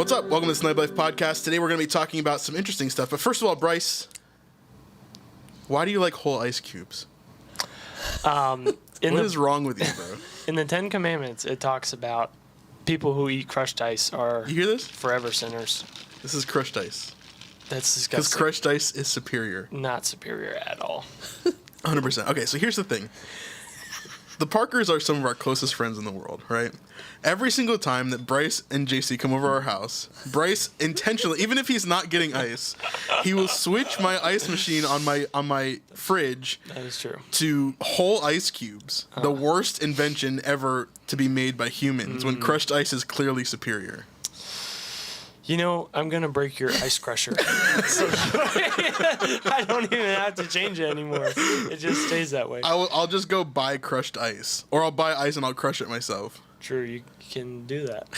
What's up? Welcome to the Snipe Life Podcast. Today we're going to be talking about some interesting stuff. But first of all, Bryce, why do you like whole ice cubes? What is wrong with you, bro? In the Ten Commandments, it talks about people who eat crushed ice are You hear this? forever sinners. This is crushed ice. That's disgusting. Because crushed ice is superior. Not superior at all. 100%. Okay, so here's the thing. The Parkers are some of our closest friends in the world, right? Every single time that Bryce and JC come over our house, Bryce intentionally, even if he's not getting ice, he will switch my ice machine on my fridge. That is true. To whole ice cubes. The worst invention ever to be made by humans when crushed ice is clearly superior. You know, I'm going to break your ice crusher. I don't even have to change it anymore. It just stays that way. I'll just go buy crushed ice. Or I'll buy ice and I'll crush it myself. True, you can do that.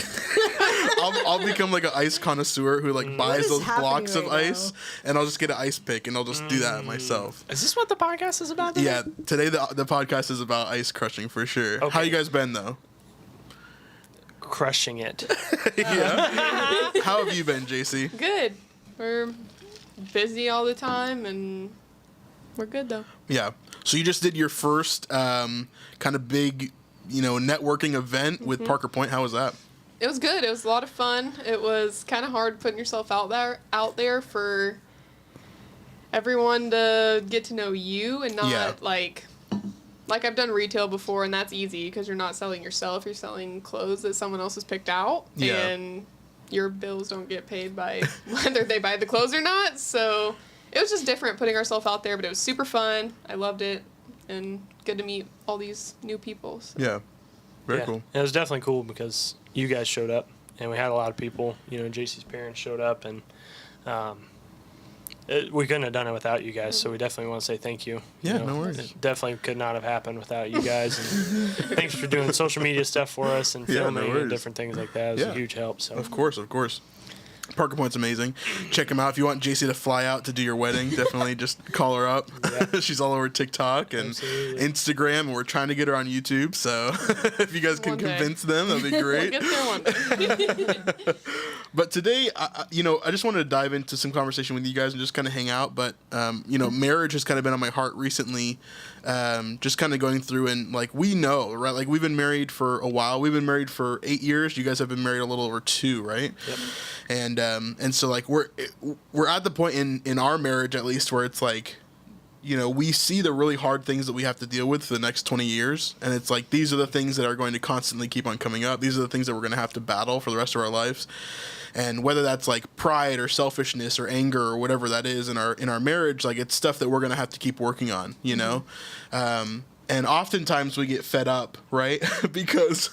I'll become like an ice connoisseur who like buys those blocks of right ice, and I'll just get an ice pick and I'll just do that myself. Is this what the podcast is about today? Yeah, today the podcast is about ice crushing for sure. Okay. How you guys been though? Crushing it. Yeah. How have you been, JC? Good. We're busy all the time, and we're good, though. Yeah. So you just did your first kind of big, networking event with Parker Point. How was that? It was good. It was a lot of fun. It was kind of hard putting yourself out there for everyone to get to know you and not, like I've done retail before, and that's easy because you're not selling yourself. You're selling clothes that someone else has picked out, and your bills don't get paid by whether they buy the clothes or not. So it was just different putting ourselves out there, but it was super fun. I loved it, and good to meet all these new people. So. Yeah. Very cool. It was definitely cool because you guys showed up, and we had a lot of people. JC's parents showed up, and we couldn't have done it without you guys, so we definitely want to say thank you. Yeah, no worries. It definitely could not have happened without you guys. And thanks for doing social media stuff for us and filming and different things like that. It was a huge help. So Of course. Parker Point's amazing. Check him out. If you want JC to fly out to do your wedding, definitely just call her up. Yeah. She's all over TikTok and Instagram, and we're trying to get her on YouTube. So if you guys can convince them, that'd be great. We'll get there one day. But today, I just wanted to dive into some conversation with you guys and just kind of hang out. But, marriage has kind of been on my heart recently. Just kind of going through and, we know, right? Like, we've been married for a while. We've been married for 8 years. You guys have been married a little over 2, right? Yep. And so, we're at the point in our marriage, at least, where it's we see the really hard things that we have to deal with for the next 20 years. And it's these are the things that are going to constantly keep on coming up. These are the things that we're going to have to battle for the rest of our lives. And whether that's pride or selfishness or anger or whatever that is in our marriage, it's stuff that we're going to have to keep working on, and oftentimes we get fed up, right? because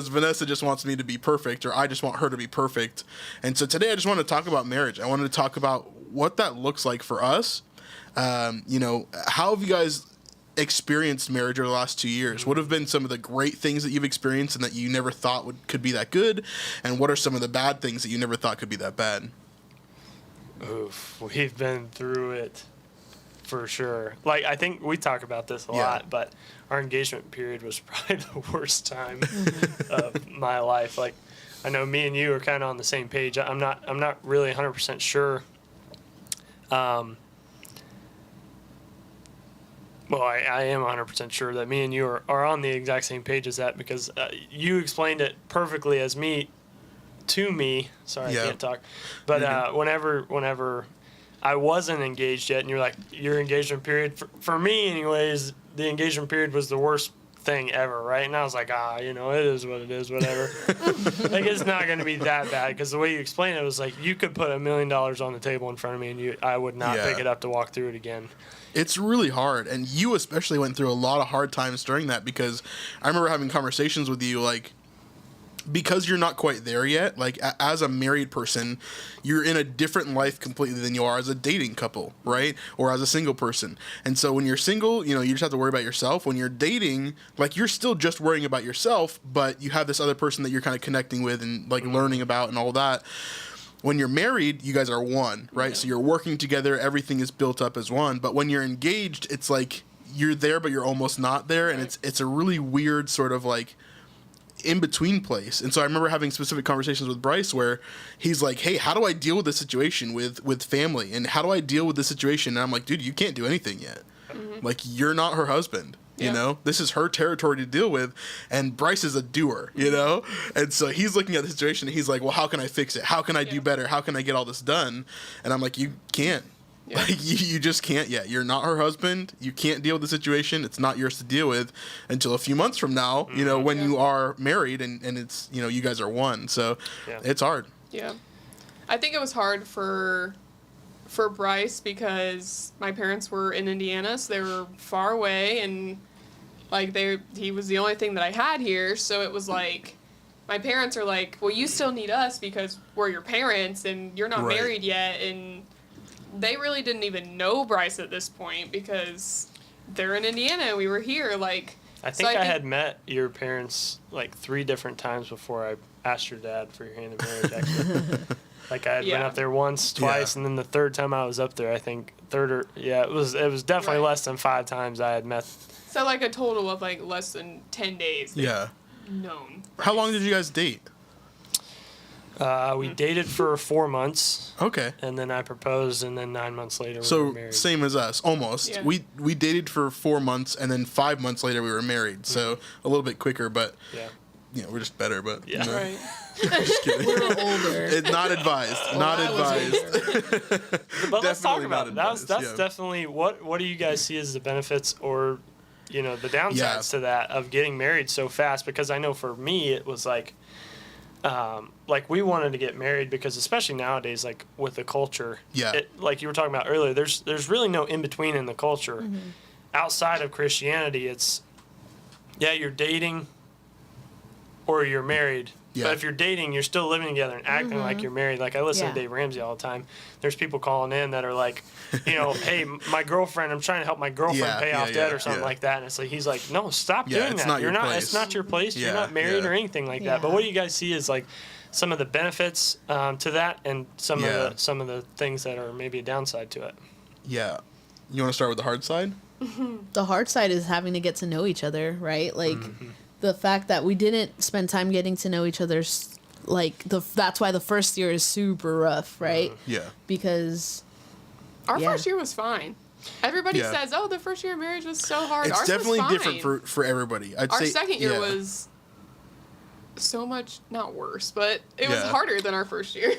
Vanessa just wants me to be perfect, or I just want her to be perfect. And so today I just want to talk about marriage. I wanted to talk about what that looks like for us. How have you guys experienced marriage over the last 2 years? What have been some of the great things that you've experienced and that you never thought could be that good? And what are some of the bad things that you never thought could be that bad? Oof, we've been through it for sure. I think we talk about this a lot, but our engagement period was probably the worst time of my life. I know me and you are kind of on the same page. I'm not really 100% sure. Well, I am 100% sure that me and you are on the exact same page as that, because you explained it perfectly to me. Sorry, I can't talk. But whenever I wasn't engaged yet, and you're like, your engagement period, for me anyways, the engagement period was the worst thing ever, right? And I was like, it is what it is, whatever. It's not going to be that bad, because the way you explained it was you could put $1 million on the table in front of me, and I would not pick it up to walk through it again. It's really hard, and you especially went through a lot of hard times during that, because I remember having conversations with you, because you're not quite there yet, as a married person, you're in a different life completely than you are as a dating couple, right? Or as a single person. And so when you're single, you just have to worry about yourself. When you're dating, you're still just worrying about yourself, but you have this other person that you're kind of connecting with and learning about and all that. When you're married, you guys are one, right? Yeah. So you're working together, everything is built up as one. But when you're engaged, it's you're there, but you're almost not there. And it's a really weird sort of in between place. And so I remember having specific conversations with Bryce where he's like, hey, how do I deal with this situation with family? And how do I deal with this situation? And I'm like, dude, you can't do anything yet. Like, you're not her husband. You know, this is her territory to deal with, and Bryce is a doer, you know? And so he's looking at the situation, and he's like, well, how can I fix it? How can I do better? How can I get all this done? And I'm like, you can't. Yeah. Like, you just can't yet. You're not her husband. You can't deal with the situation. It's not yours to deal with until a few months from now, you know, when you are married and it's, you know, you guys are one. So it's hard. Yeah. I think it was hard for Bryce because my parents were in Indiana, so they were far away, and like he was the only thing that I had here, so it was like my parents are like, well, you still need us because we're your parents and you're not married yet, and they really didn't even know Bryce at this point because they're in Indiana and we were here. Like, I think I had met your parents like 3 different times before I asked your dad for your hand in marriage, actually. Like, I had been up there once, twice, and then the third time I was up there, I think, it was definitely less than 5 times I had met. So, like, a total of, like, less than 10 days. Known. How long did you guys date? We dated for 4 months. Okay. And then I proposed, and then 9 months later we were married. So, same as us, almost. Yeah. We dated for 4 months, and then 5 months later we were married. So, a little bit quicker, but... Yeah. You know, we're just better, but you know. Right. Just kidding. We're older. It's not advised. Not advised. But let's talk about it. That's definitely what do you guys see as the benefits or, you know, the downsides to that of getting married so fast? Because I know for me it was like we wanted to get married because especially nowadays, like with the culture, like you were talking about earlier, there's really no in between in the culture. Mm-hmm. Outside of Christianity, it's you're dating. Or you're married. Yeah. But if you're dating, you're still living together and acting like you're married. Like, I listen to Dave Ramsey all the time. There's people calling in that are like, you know, hey, my girlfriend, I'm trying to help my girlfriend pay off debt or something like that. And it's like, he's like, no, stop doing that. It's not your place. You're not married or anything like that. But what do you guys see as like some of the benefits to that and some of the things that are maybe a downside to it? Yeah. You want to start with the hard side? The hard side is having to get to know each other, right? Like... The fact that we didn't spend time getting to know each other's, like, that's why the first year is super rough, right? Yeah. Because... Our first year was fine. Everybody says, oh, the first year of marriage was so hard. It's definitely different for everybody. I'd say our second year was so much, not worse, but it was harder than our first year.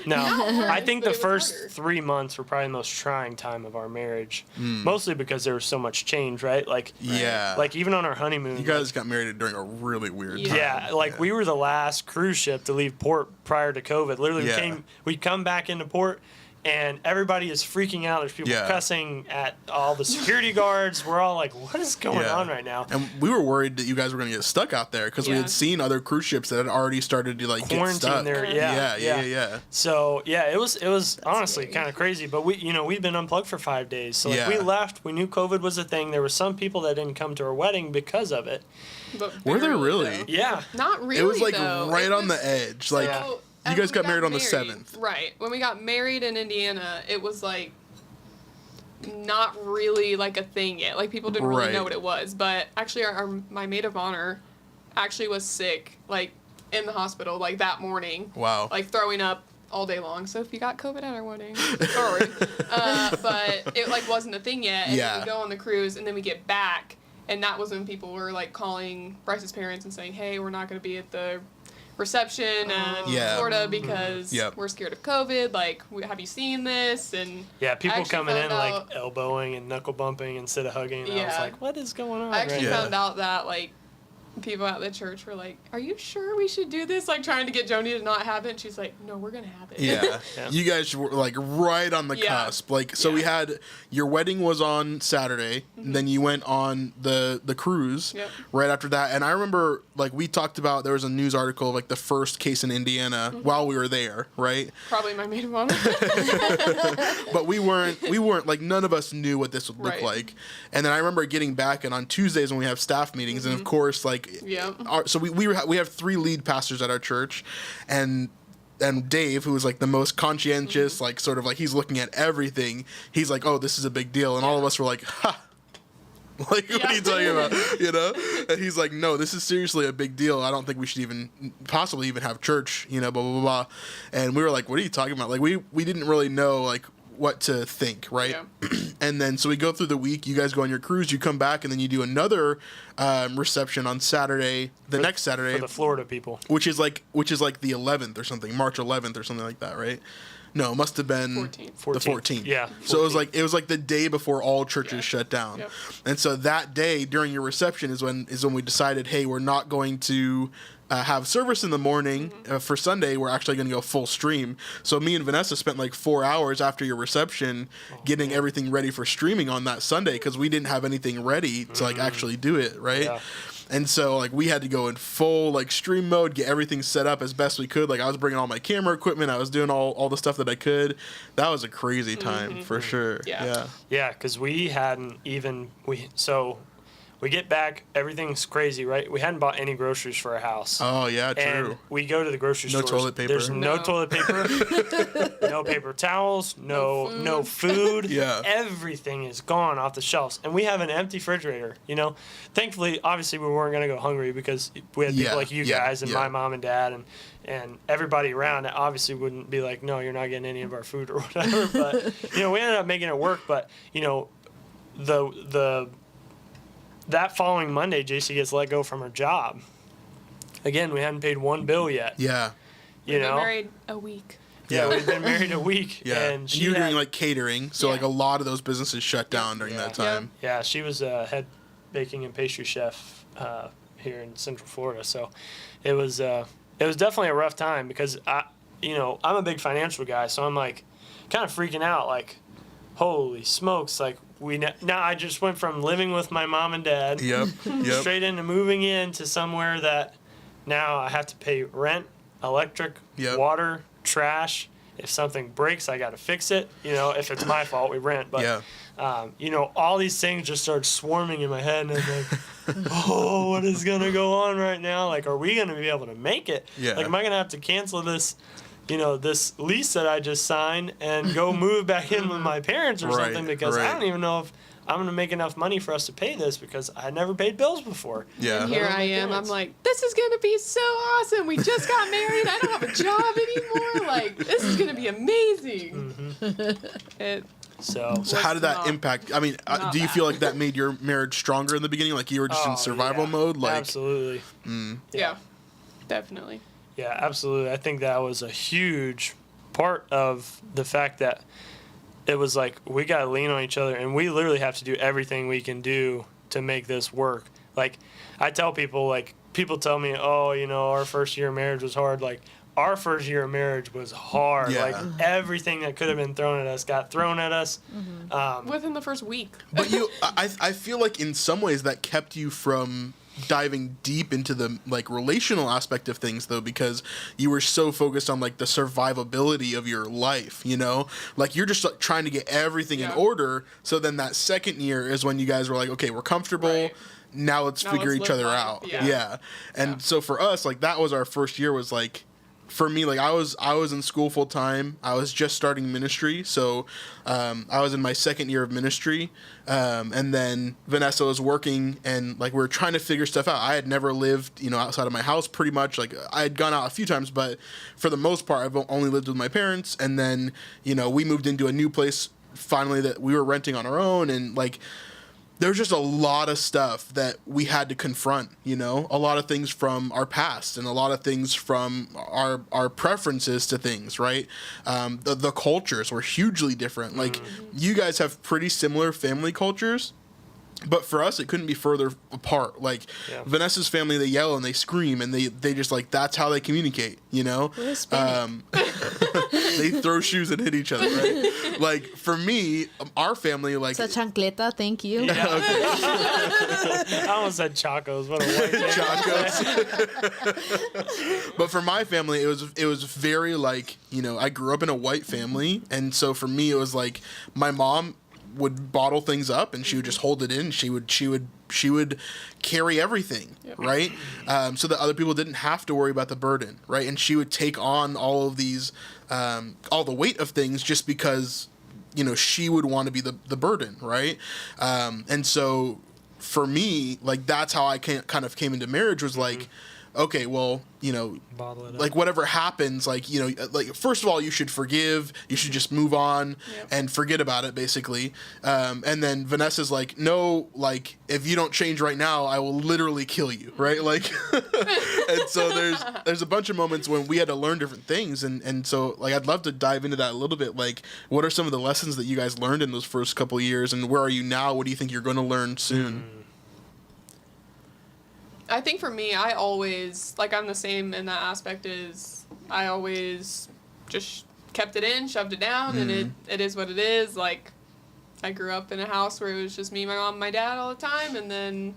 No, I think the first 3 months were probably the most trying time of our marriage, mostly because there was so much change, right? Like, like even on our honeymoon, you guys got married during a really weird time. Yeah, like we were the last cruise ship to leave port prior to COVID. Literally, we come back into port. And everybody is freaking out. There's people cussing at all the security guards. We're all like, what is going on right now? And we were worried that you guys were going to get stuck out there because we had seen other cruise ships that had already started to like get stuck. There. Yeah. So, it was honestly kind of crazy. But we've been unplugged for 5 days. So like we left. We knew COVID was a thing. There were some people that didn't come to our wedding because of it. But were there really? Though. Yeah. Not really, it was like though. Right on the edge. Like... You guys got married on the 7th. Right. When we got married in Indiana, it was like not really like a thing yet. Like people didn't really know what it was. But actually my maid of honor actually was sick, like in the hospital, like that morning. Wow. Like throwing up all day long. So if you got COVID at our wedding, sorry. But it like wasn't a thing yet. And then we go on the cruise and then we get back. And that was when people were like calling Bryce's parents and saying, hey, we're not going to be at the reception in Florida because we're scared of COVID. Like, have you seen this? And people coming in like elbowing and knuckle bumping instead of hugging. And I was like, what is going on? I actually found out that like people at the church were like, are you sure we should do this? Like trying to get Joni to not have it. And she's like, no, we're going to have it. Yeah. You guys were like right on the cusp. Like, so we had, your wedding was on Saturday. And then you went on the cruise right after that. And I remember like we talked about, there was a news article of like the first case in Indiana while we were there, right? Probably my maid of honor. But we weren't like, none of us knew what this would look like. And then I remember getting back and on Tuesdays when we have staff meetings and of course like, so we have 3 lead pastors at our church, and Dave, who is like the most conscientious, like sort of like he's looking at everything. He's like, oh, this is a big deal, and all of us were like, ha. Like, what are you talking about? You know? And he's like, no, this is seriously a big deal. I don't think we should even possibly even have church, you know, blah, blah, blah. And we were like, what are you talking about? Like, we didn't really know, like, what to think, right? Yeah. And then so we go through the week, you guys go on your cruise, you come back, and then you do another reception on Saturday, next Saturday. For the Florida people. Which is like the 11th or something, March 11th or something like that, right? No, it must have been 14th. The 14th. Yeah. 14th. So it was like the day before all churches shut down. Yep. And so that day during your reception is when we decided, hey, we're not going to have service in the morning for Sunday. We're actually going to go full stream. So me and Vanessa spent like 4 hours after your reception getting everything ready for streaming on that Sunday because we didn't have anything ready to like actually do it, right? Yeah. And so, like, we had to go in full, like, stream mode, get everything set up as best we could. Like, I was bringing all my camera equipment. I was doing all the stuff that I could. That was a crazy time, for sure. Yeah. Yeah, because we hadn't even... We get back, everything's crazy, right? We hadn't bought any groceries for our house. Oh, yeah, true. And we go to the grocery store. No toilet paper. There's no toilet paper, no paper towels, no food. Yeah. Everything is gone off the shelves. And we have an empty refrigerator, you know? Thankfully, obviously, we weren't going to go hungry because we had people like you guys and my mom and dad and everybody around that obviously wouldn't be like, no, you're not getting any of our food or whatever. But, you know, we ended up making it work. But, you know, that following Monday, JC gets let go from her job. Again, we hadn't paid one bill yet. Yeah. You know? We've been married a week. Yeah, we've been married a week. Yeah. And you were doing, like, catering, so, like, a lot of those businesses shut down during that time. Yeah, she was a head baking and pastry chef here in Central Florida. So it was definitely a rough time because, I'm a big financial guy, so I'm, like, kind of freaking out, like, holy smokes, like, now I just went from living with my mom and dad straight into moving into somewhere that now I have to pay rent, electric, water, trash. If something breaks, I got to fix it. You know, if it's my fault, we rent. But, all these things just started swarming in my head. And I'm like, oh, what is going to go on right now? Like, are we going to be able to make it? Yeah. Like, am I going to have to cancel this lease that I just signed and go move back in with my parents or something because I don't even know if I'm going to make enough money for us to pay this because I never paid bills before. Yeah. And here I am. I'm like, this is going to be so awesome. We just got married. I don't have a job anymore. Like, this is going to be amazing. So how did that impact? I mean, do you feel like that made your marriage stronger in the beginning? Like you were just in survival mode? Like, absolutely. Yeah, definitely. Yeah, absolutely. I think that was a huge part of the fact that it was like we got to lean on each other and we literally have to do everything we can do to make this work. Like I tell people, like people tell me, oh, our first year of marriage was hard. Like our first year of marriage was hard. Yeah. Like everything that could have been thrown at us got thrown at us. Within the first week. But I feel like in some ways that kept you from diving deep into the like relational aspect of things though, because you were so focused on like the survivability of your life, like you're just like, trying to get everything in order. So then that second year is when you guys were like, okay, we're comfortable. Right. Now let's figure each other out. Yeah. And so for us, like that was our first year was like, for me, like I was in school full time. I was just starting ministry, so I was in my second year of ministry, and then Vanessa was working, and like we were trying to figure stuff out. I had never lived, outside of my house, pretty much. Like I had gone out a few times, but for the most part, I've only lived with my parents. And then we moved into a new place finally that we were renting on our own, and like. There's just a lot of stuff that we had to confront, a lot of things from our past and a lot of things from our preferences to things, right? The cultures were hugely different. Like, you guys have pretty similar family cultures, but for us, it couldn't be further apart. Like, Vanessa's family, they yell and they scream, and they just, like, that's how they communicate, They throw shoes and hit each other, right? Like, for me, our family, like... It's a chancleta, thank you. Yeah. I almost said Chacos. What a white Chacos. But for my family, it was very, like, I grew up in a white family, and so for me, it was, like, my mom would bottle things up and she would just hold it in. She would carry everything, right? So that other people didn't have to worry about the burden, right? And she would take on all of these, all the weight of things just because, she would want to be the burden, right? And so for me, like, that's how I kind of came into marriage, was like, okay, well, you know, like, whatever happens, like, you know, like, first of all, you should forgive, you should just move on and forget about it, basically. And then Vanessa's like, no, like, if you don't change right now, I will literally kill you, right? Like, and so there's a bunch of moments when we had to learn different things, and so, like, I'd love to dive into that a little bit. Like, what are some of the lessons that you guys learned in those first couple of years, and where are you now? What do you think you're going to learn soon? I think for me, I always, like, I'm the same in that aspect, is I always just kept it in, shoved it down, and it is what it is. Like, I grew up in a house where it was just me, my mom, and my dad all the time, and then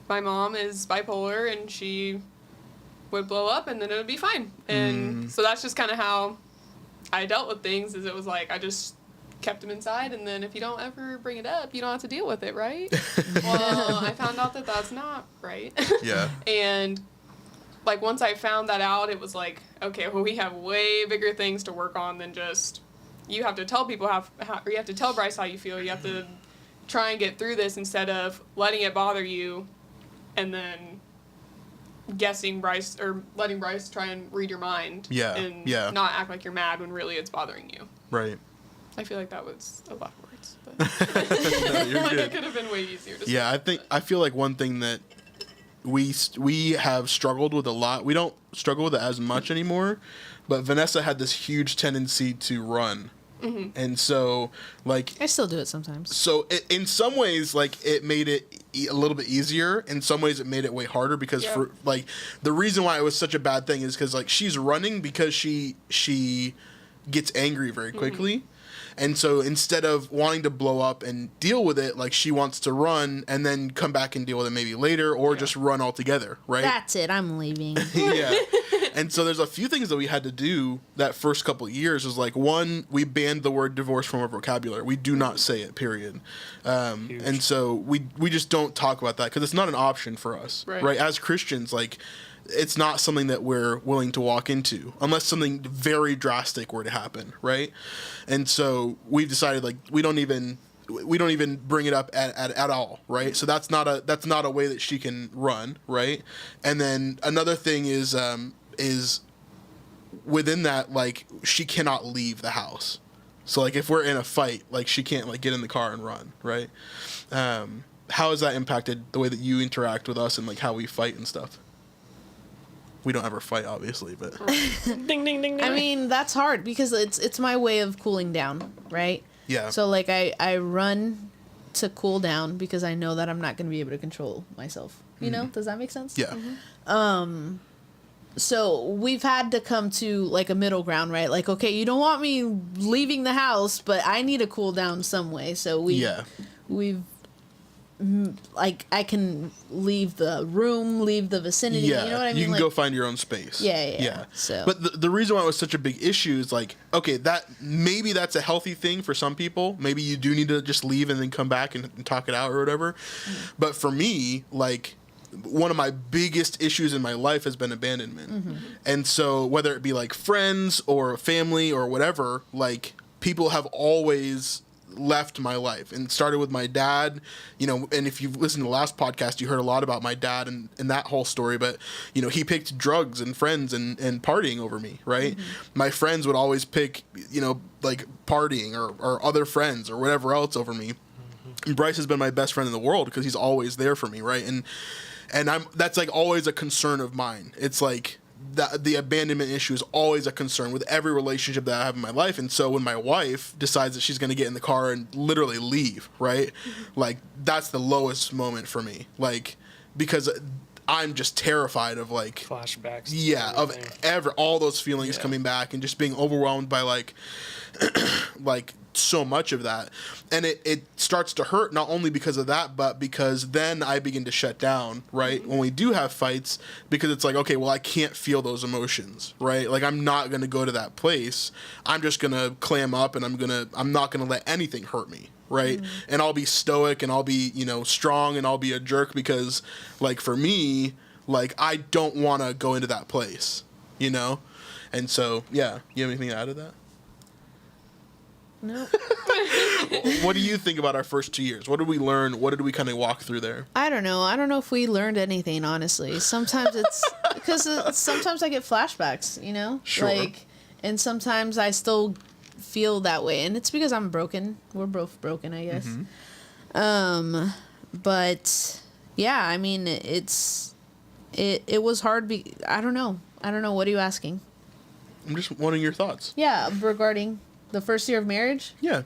my mom is bipolar, and she would blow up, and then it would be fine. And so that's just kind of how I dealt with things, is it was like, I just kept them inside, and then if you don't ever bring it up, you don't have to deal with it, right? Well, I found out that that's not right. Yeah. And, like, once I found that out, it was like, okay, well, we have way bigger things to work on than just, you have to tell people or you have to tell Bryce how you feel. You have to try and get through this instead of letting it bother you and then guessing Bryce, or letting Bryce try and read your mind. And not act like you're mad when really it's bothering you. Right. I feel like that was a lot of words, but No, you're like, good. it could have been way easier to say. Yeah, I feel like one thing that we have struggled with a lot. We don't struggle with it as much anymore, but Vanessa had this huge tendency to run. And so, like, I still do it sometimes. So in some ways, like, it made it a little bit easier. In some ways, it made it way harder, because for, like, the reason why it was such a bad thing is because, like, she's running because she gets angry very quickly. And so instead of wanting to blow up and deal with it, like, she wants to run and then come back and deal with it maybe later, or just run altogether, right? That's it. I'm leaving. Yeah. And so there's a few things that we had to do that first couple of years. Was like, one, we banned the word divorce from our vocabulary. We do not say it, period. And so we just don't talk about that, because it's not an option for us, right? As Christians, like, it's not something that we're willing to walk into unless something very drastic were to happen, right? And so we've decided, like, we don't even bring it up at all, right? So that's not a way that she can run, right? And then another thing is within that, like, she cannot leave the house. So, like, if we're in a fight, like, she can't, like, get in the car and run, right? How has that impacted the way that you interact with us and, like, how we fight and stuff? We don't ever fight, obviously, but ding, ding, ding, ding. I mean, that's hard because it's my way of cooling down, right? Yeah. So, like, I run to cool down because I know that I'm not going to be able to control myself. You know? Does that make sense? Yeah. So we've had to come to, like, a middle ground, right? Like, okay, you don't want me leaving the house, but I need to cool down some way. So we've like, I can leave the room, leave the vicinity. Yeah, you know what I mean? You can like, go find your own space. Yeah. So, but the reason why it was such a big issue is, like, okay, maybe that's a healthy thing for some people. Maybe you do need to just leave and then come back and talk it out or whatever. But for me, like, one of my biggest issues in my life has been abandonment. And so whether it be, like, friends or family or whatever, like, people have always left my life, and it started with my dad, you know. And if you've listened to the last podcast, you heard a lot about my dad and that whole story. But, you know, he picked drugs and friends and partying over me, right? My friends would always pick, you know, like, partying or other friends or whatever else over me. And Bryce has been my best friend in the world because he's always there for me, right? And that's, like, always a concern of mine. It's like the abandonment issue is always a concern with every relationship that I have in my life. And so when my wife decides that she's going to get in the car and literally leave, right? Like, that's the lowest moment for me. Like, because I'm just terrified of, like, flashbacks. Yeah, of all those feelings coming back and just being overwhelmed by, like, like, so much of that. And it starts to hurt, not only because of that, but because then I begin to shut down, right? When we do have fights, because it's like, okay, well, I can't feel those emotions, right? Like, I'm not going to go to that place. I'm just going to clam up, and I'm not going to let anything hurt me, right? And I'll be stoic, and I'll be, you know, strong, and I'll be a jerk because, like, for me, like, I don't want to go into that place, you know? And so, yeah. You have anything to add to that? No. What do you think about our first 2 years? What did we learn? What did we kind of walk through there? I don't know. I don't know if we learned anything, honestly. Sometimes it's because sometimes I get flashbacks, you know? Sure. Like, and sometimes I still feel that way. And it's because I'm broken. We're both broken, I guess. Mm-hmm. But yeah, I mean, it was hard. I don't know. What are you asking? I'm just wanting your thoughts. Yeah, regarding the first year of marriage? Yeah.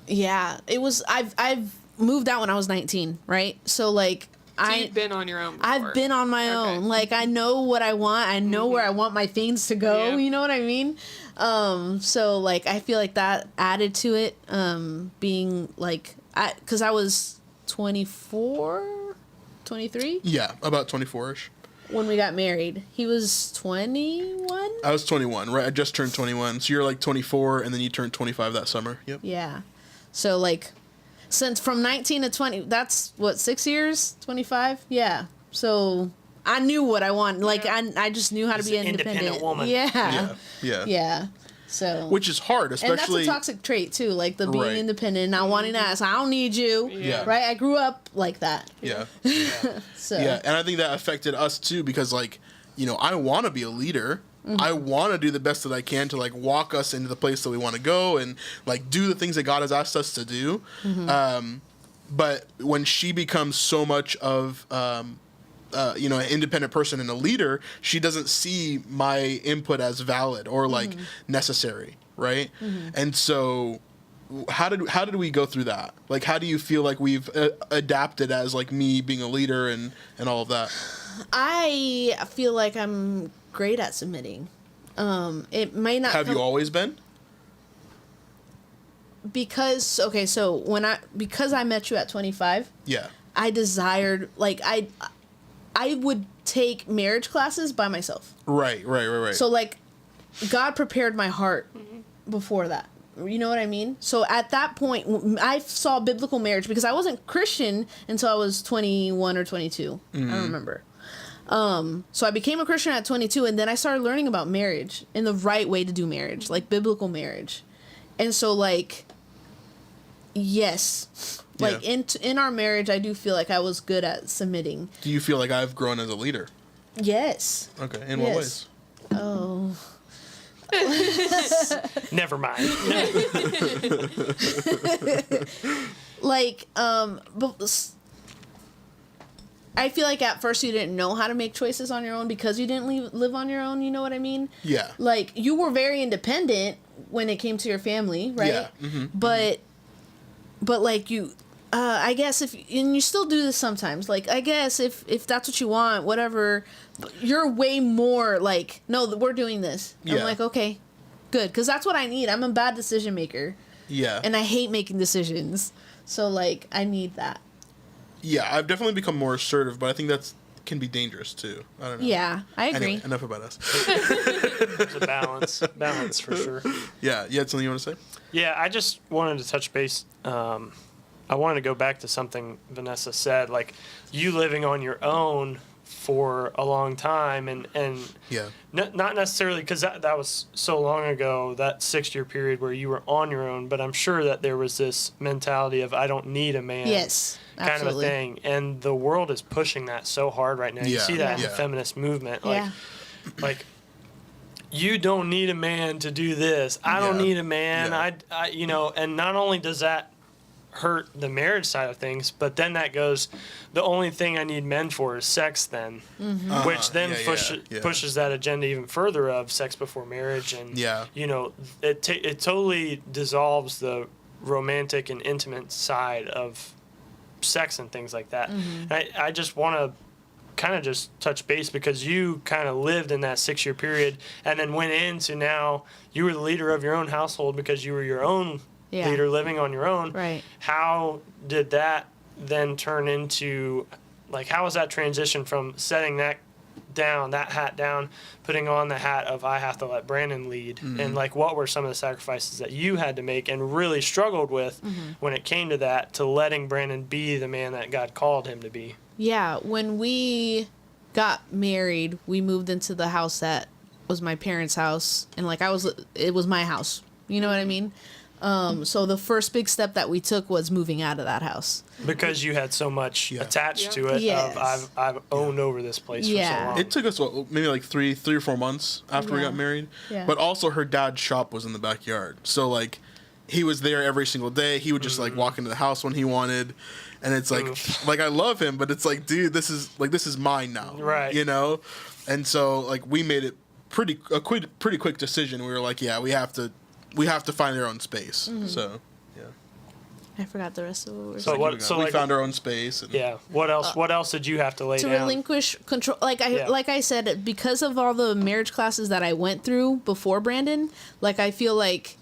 Yeah, it was. I've moved out when I was 19, right? So like, You've been on your own before. I've been on my own. Like, I know what I want. I know where I want my things to go. Yeah. You know what I mean? So like, I feel like that added to it. Being like, because I was 24, 23. Yeah, about 24ish. When we got married. He was 21? I was 21, right? I just turned 21. So you're like 24, and then you turned 25 that summer. Yep. Yeah. So, like, since from 19 to 20, that's, what, 6 years? 25? Yeah. So, I knew what I wanted. Like, I just knew how to be an independent woman. Yeah. Yeah. Yeah. So. Which is hard, especially. And that's a toxic trait, too. Like, the being independent and not wanting to ask, I don't need you. Yeah. Right? I grew up like that. Yeah. So. Yeah, and I think that affected us, too, because, like, you know, I want to be a leader. Mm-hmm. I want to do the best that I can to, like, walk us into the place that we want to go and, like, do the things that God has asked us to do. Mm-hmm. But when she becomes so much of, you know, an independent person and a leader, she doesn't see my input as valid or, like, necessary, right? Mm-hmm. And so how did we go through that? Like, how do you feel like we've adapted as, like, me being a leader and all of that? I feel like I'm great at submitting. It may not have you always been? Because so because I met you at 25. Yeah. I desired, like, I would take marriage classes by myself. Right. So like, God prepared my heart before that. You know what I mean? So at that point, I saw biblical marriage because I wasn't Christian until I was 21 or 22. I don't remember. So I became a Christian at 22, and then I started learning about marriage and the right way to do marriage, like biblical marriage. And so, like, yes, like in our marriage, I do feel like I was good at submitting. Do you feel like I've grown as a leader? Yes. Okay. In what ways? Oh. Never mind. Like, but I feel like at first you didn't know how to make choices on your own because you didn't live on your own. You know what I mean? Yeah. Like, you were very independent when it came to your family, right? Yeah. Mm-hmm. But like, you, I guess and you still do this sometimes. Like, I guess if that's what you want, whatever, you're way more like, no, we're doing this. Yeah. I'm like, okay, good. Because that's what I need. I'm a bad decision maker. Yeah. And I hate making decisions. So, like, I need that. Yeah, I've definitely become more assertive, but I think that's can be dangerous too. I don't know. Yeah, I agree. Anyway, enough about us. There's a balance for sure. Yeah, you had something you want to say? Yeah, I just wanted to touch base. I wanted to go back to something Vanessa said, like you living on your own for a long time, and yeah, not necessarily because that was so long ago, that 6-year period where you were on your own, but I'm sure that there was this mentality of I don't need a man. Yes. Kind Absolutely. of a thing, and the world is pushing that so hard right now. You see that in the feminist movement, like you don't need a man to do this. I don't need a man. I you know, and not only does that hurt the marriage side of things, but then that goes, the only thing I need men for is sex then, which then pushes that agenda even further of sex before marriage, and you know, it totally dissolves the romantic and intimate side of sex and things like that. I just want to kind of just touch base because you kind of lived in that 6-year period and then went into, now you were the leader of your own household because you were your own leader living on your own. Right. How did that then turn into, like, how was that transition from setting that hat down, putting on the hat of I have to let Brandon lead, and like what were some of the sacrifices that you had to make and really struggled with when it came to that, to letting Brandon be the man that God called him to be? Yeah, when we got married, we moved into the house that was my parents' house, and like it was my house. You know what I mean? So the first big step that we took was moving out of that house. Because you had so much attached to it. Yes. I've owned over this place for so long. It took us maybe like three or 4 months after we got married. Yeah. But also her dad's shop was in the backyard, so like he was there every single day. He would just like walk into the house when he wanted, and it's like like I love him, but it's like, dude, this is mine now, right? You know, and so like we made it pretty quick decision. We were like, yeah, we have to find our own space. So yeah, I forgot the rest of what we were saying. So we found our own space. And What else? What else did you have to lay to down? relinquish control? Like I said, because of all the marriage classes that I went through before Brandon, like I feel like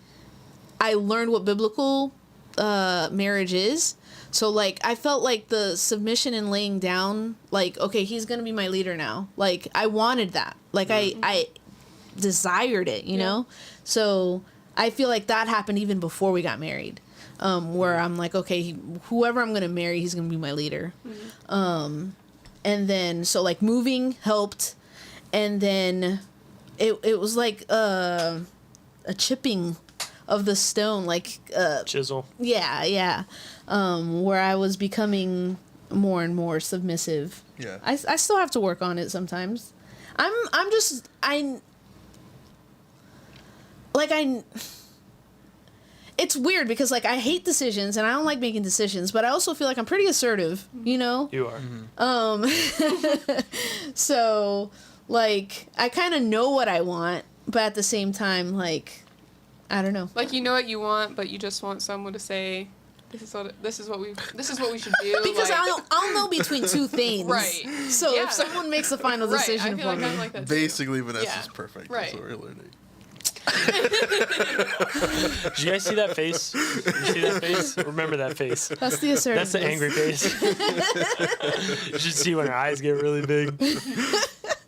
I learned what biblical marriage is. So like I felt like the submission and laying down, like, okay, he's gonna be my leader now. Like I wanted that. Like I desired it, you know? So I feel like that happened even before we got married. Where I'm like, okay, whoever I'm gonna marry, he's gonna be my leader. And then so like moving helped, and then it was like a chipping of the stone, like chisel. Yeah. Where I was becoming more and more submissive. Yeah. I still have to work on it sometimes. It's weird because like I hate decisions and I don't like making decisions, but I also feel like I'm pretty assertive, you know? You are. So like I kind of know what I want, but at the same time, like, I don't know. Like, you know what you want, but you just want someone to say, this is what we should do. Because like, I'll know between two things. Right. So if someone makes the final decision I feel for like me. I'm like that too. basically Vanessa's perfect. Right. That's what we're learning. Did you guys see that face? You see that face? Remember that face. That's the assertiveness. That's the angry face. You should see when her eyes get really big.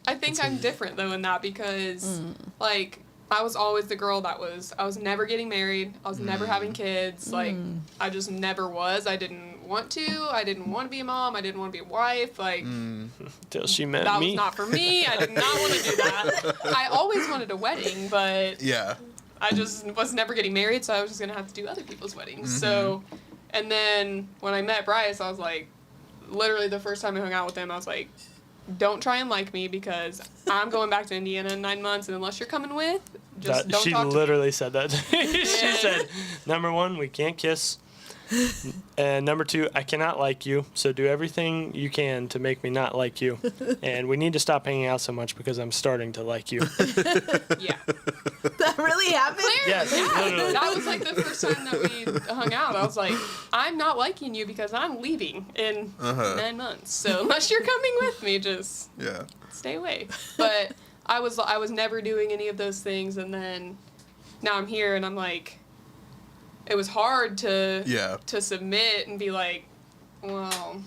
I think I'm different though in that because like I was always the girl that I was never getting married. I was never having kids. Like I just never was. I didn't want to. I didn't want to be a mom. I didn't want to be a wife. Like Till she met that me. was not for me. I did not want to do that. I always wanted a wedding, but I just was never getting married, so I was just gonna have to do other people's weddings. So, and then when I met Bryce, I was like, literally the first time I hung out with him, I was like, don't try and like me because I'm going back to Indiana in 9 months, and unless you're coming with, just don't she talk to me. literally said that. She said, number 1, we can't kiss. And number 2, I cannot like you, so do everything you can to make me not like you. And we need to stop hanging out so much because I'm starting to like you. Yeah. That really happened? Yes, literally. That was like the first time that we hung out. I was like, I'm not liking you because I'm leaving in 9 months. So unless you're coming with me, just stay away. But I was never doing any of those things, and then now I'm here and I'm like, it was hard to submit and be like, well,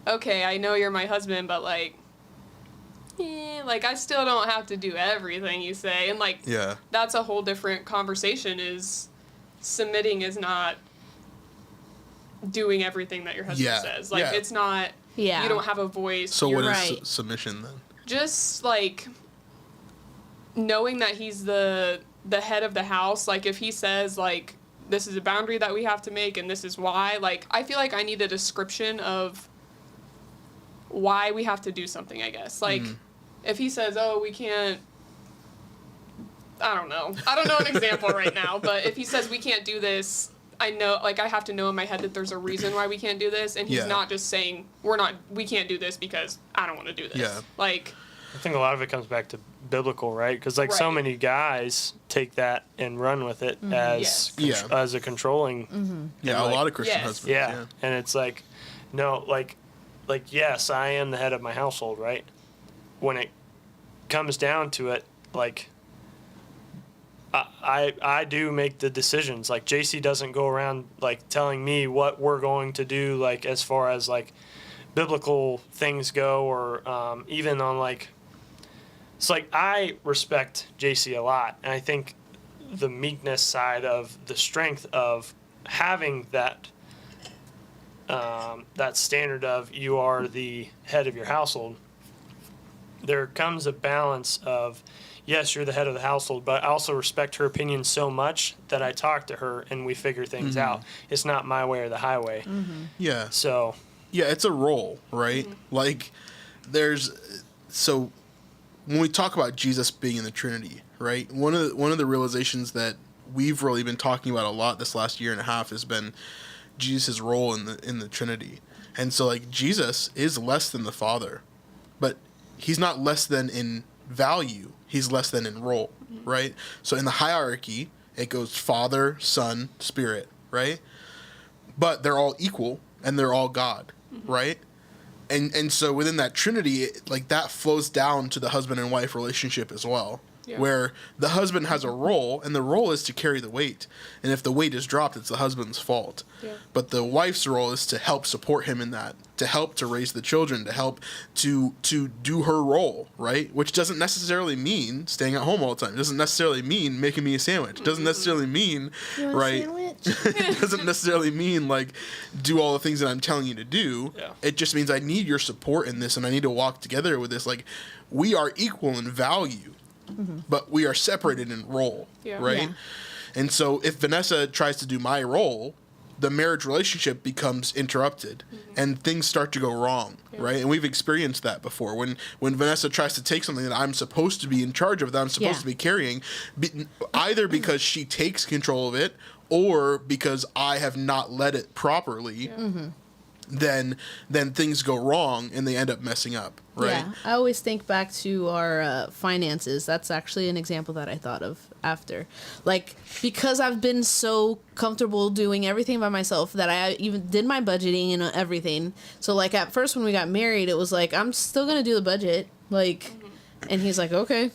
okay, I know you're my husband, but like, like I still don't have to do everything you say. And like, that's a whole different conversation. Is submitting is not doing everything that your husband says. Like it's not, you don't have a voice. So what is submission then? Just like knowing that he's the head of the house. Like if he says like, this is a boundary that we have to make and this is why, like I feel like I need a description of why we have to do something, I guess. Like if he says, oh, we can't, I don't know an example right now, but if he says we can't do this, I know, like I have to know in my head that there's a reason why we can't do this, and he's not just saying we can't do this because I don't want to do this. Like I think a lot of it comes back to biblical, right? Because like so many guys take that and run with it as a controlling. A lot of Christian husbands. Yeah, and it's like, no, like yes, I am the head of my household, right? When it comes down to it, like I do make the decisions. Like JC doesn't go around like telling me what we're going to do, like as far as like biblical things go, or even on like. It's like I respect JC a lot, and I think the meekness side of the strength of having that that standard of you are the head of your household. There comes a balance of yes, you're the head of the household, but I also respect her opinion so much that I talk to her and we figure things out. It's not my way or the highway. Yeah. So. Yeah, it's a role, right? Like, so when we talk about Jesus being in the Trinity, right? One of the realizations that we've really been talking about a lot this last year and a half has been Jesus' role in the Trinity. And so, like, Jesus is less than the Father, but he's not less than in value. He's less than in role, right? So in the hierarchy, it goes Father, Son, Spirit, right? But they're all equal and they're all God, right? And so within that Trinity, like, that flows down to the husband and wife relationship as well. Yeah. Where the husband has a role, and the role is to carry the weight. And if the weight is dropped, it's the husband's fault. Yeah. But the wife's role is to help support him in that, to help to raise the children, to help to do her role, right? Which doesn't necessarily mean staying at home all the time. It doesn't necessarily mean making me a sandwich. It doesn't necessarily mean, right? It doesn't necessarily mean, like, do all the things that I'm telling you to do. Yeah. It just means I need your support in this, and I need to walk together with this. Like, we are equal in value. But we are separated in role, right? Yeah. And so if Vanessa tries to do my role, the marriage relationship becomes interrupted and things start to go wrong, right? And we've experienced that before. When Vanessa tries to take something that I'm supposed to be in charge of, that I'm supposed to be carrying, either because she takes control of it or because I have not led it properly, then things go wrong and they end up messing up, right? Yeah, I always think back to our finances. That's actually an example that I thought of after. Like, because I've been so comfortable doing everything by myself that I even did my budgeting and everything. So, like, at first when we got married, it was like, I'm still going to do the budget. Like, and he's like, okay.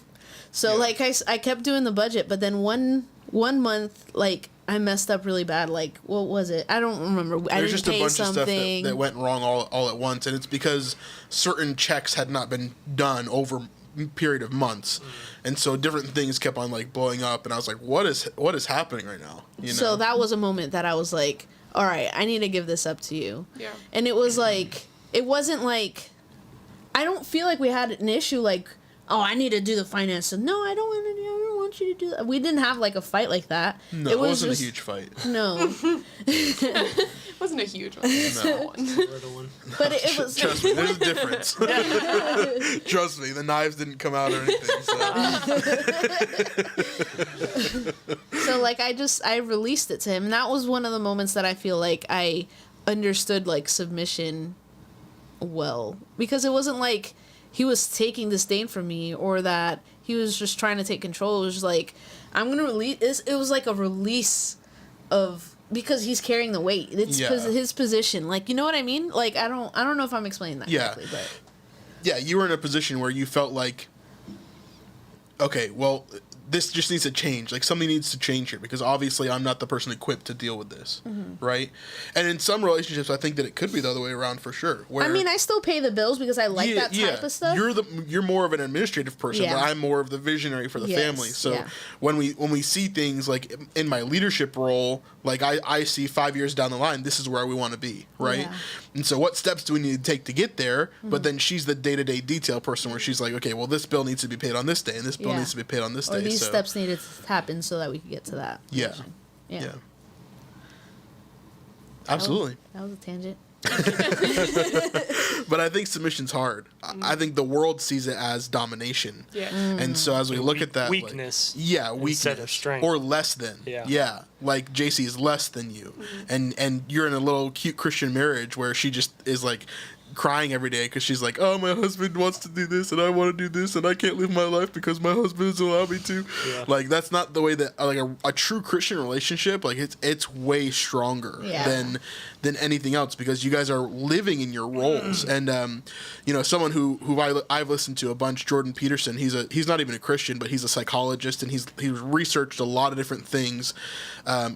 So, like, I kept doing the budget, but then one month, like, I messed up really bad. Like, what was it? I don't remember. There's just a bunch of stuff that went wrong all at once, and it's because certain checks had not been done over a period of months, and so different things kept on, like, blowing up, and I was like, what is happening right now? You know? So that was a moment that I was like, all right, I need to give this up to you. Yeah. And it was like, it wasn't like, I don't feel like we had an issue like, oh, I need to do the finances. No, I don't want to do. I don't want you to do that. We didn't have, like, a fight like that. No, it wasn't a huge fight. No. It wasn't a huge one. No. But it was. Trust me, there's a difference. Trust me, the knives didn't come out or anything. So, like, I released it to him. And that was one of the moments that I feel like I understood, like, submission well. Because it wasn't like he was taking disdain from me or that he was just trying to take control. It was just like, I'm going to release. It was like a release of, because he's carrying the weight. It's his position. Like, you know what I mean? Like, I don't know if I'm explaining that correctly, but. Yeah, you were in a position where you felt like, okay, well, this just needs to change. Like, something needs to change here because obviously I'm not the person equipped to deal with this, right? And in some relationships, I think that it could be the other way around for sure. Where, I mean, I still pay the bills because I like that type of stuff. You're more of an administrative person, but I'm more of the visionary for the family. So when we see things like in my leadership role, like I see 5 years down the line, this is where we want to be, right? Yeah. And so what steps do we need to take to get there? But then she's the day-to-day detail person where she's like, okay, well, this bill needs to be paid on this day, and this bill needs to be paid on this day. Or these steps needed to happen so that we could get to that. Yeah. Absolutely. That was a tangent. But I think submission's hard. I think the world sees it as domination. Yeah. And so as we look at that, weakness. Like, weakness instead of strength, or less than. Yeah. Like JC is less than you, and you're in a little cute Christian marriage where she just is like crying every day because she's like, oh, my husband wants to do this and I want to do this and I can't live my life because my husband doesn't allow me to. Like, that's not the way that like a true Christian relationship, like it's way stronger than anything else because you guys are living in your roles. And you know, someone who I've listened to a bunch, Jordan Peterson, he's not even a Christian, but he's a psychologist and he's researched a lot of different things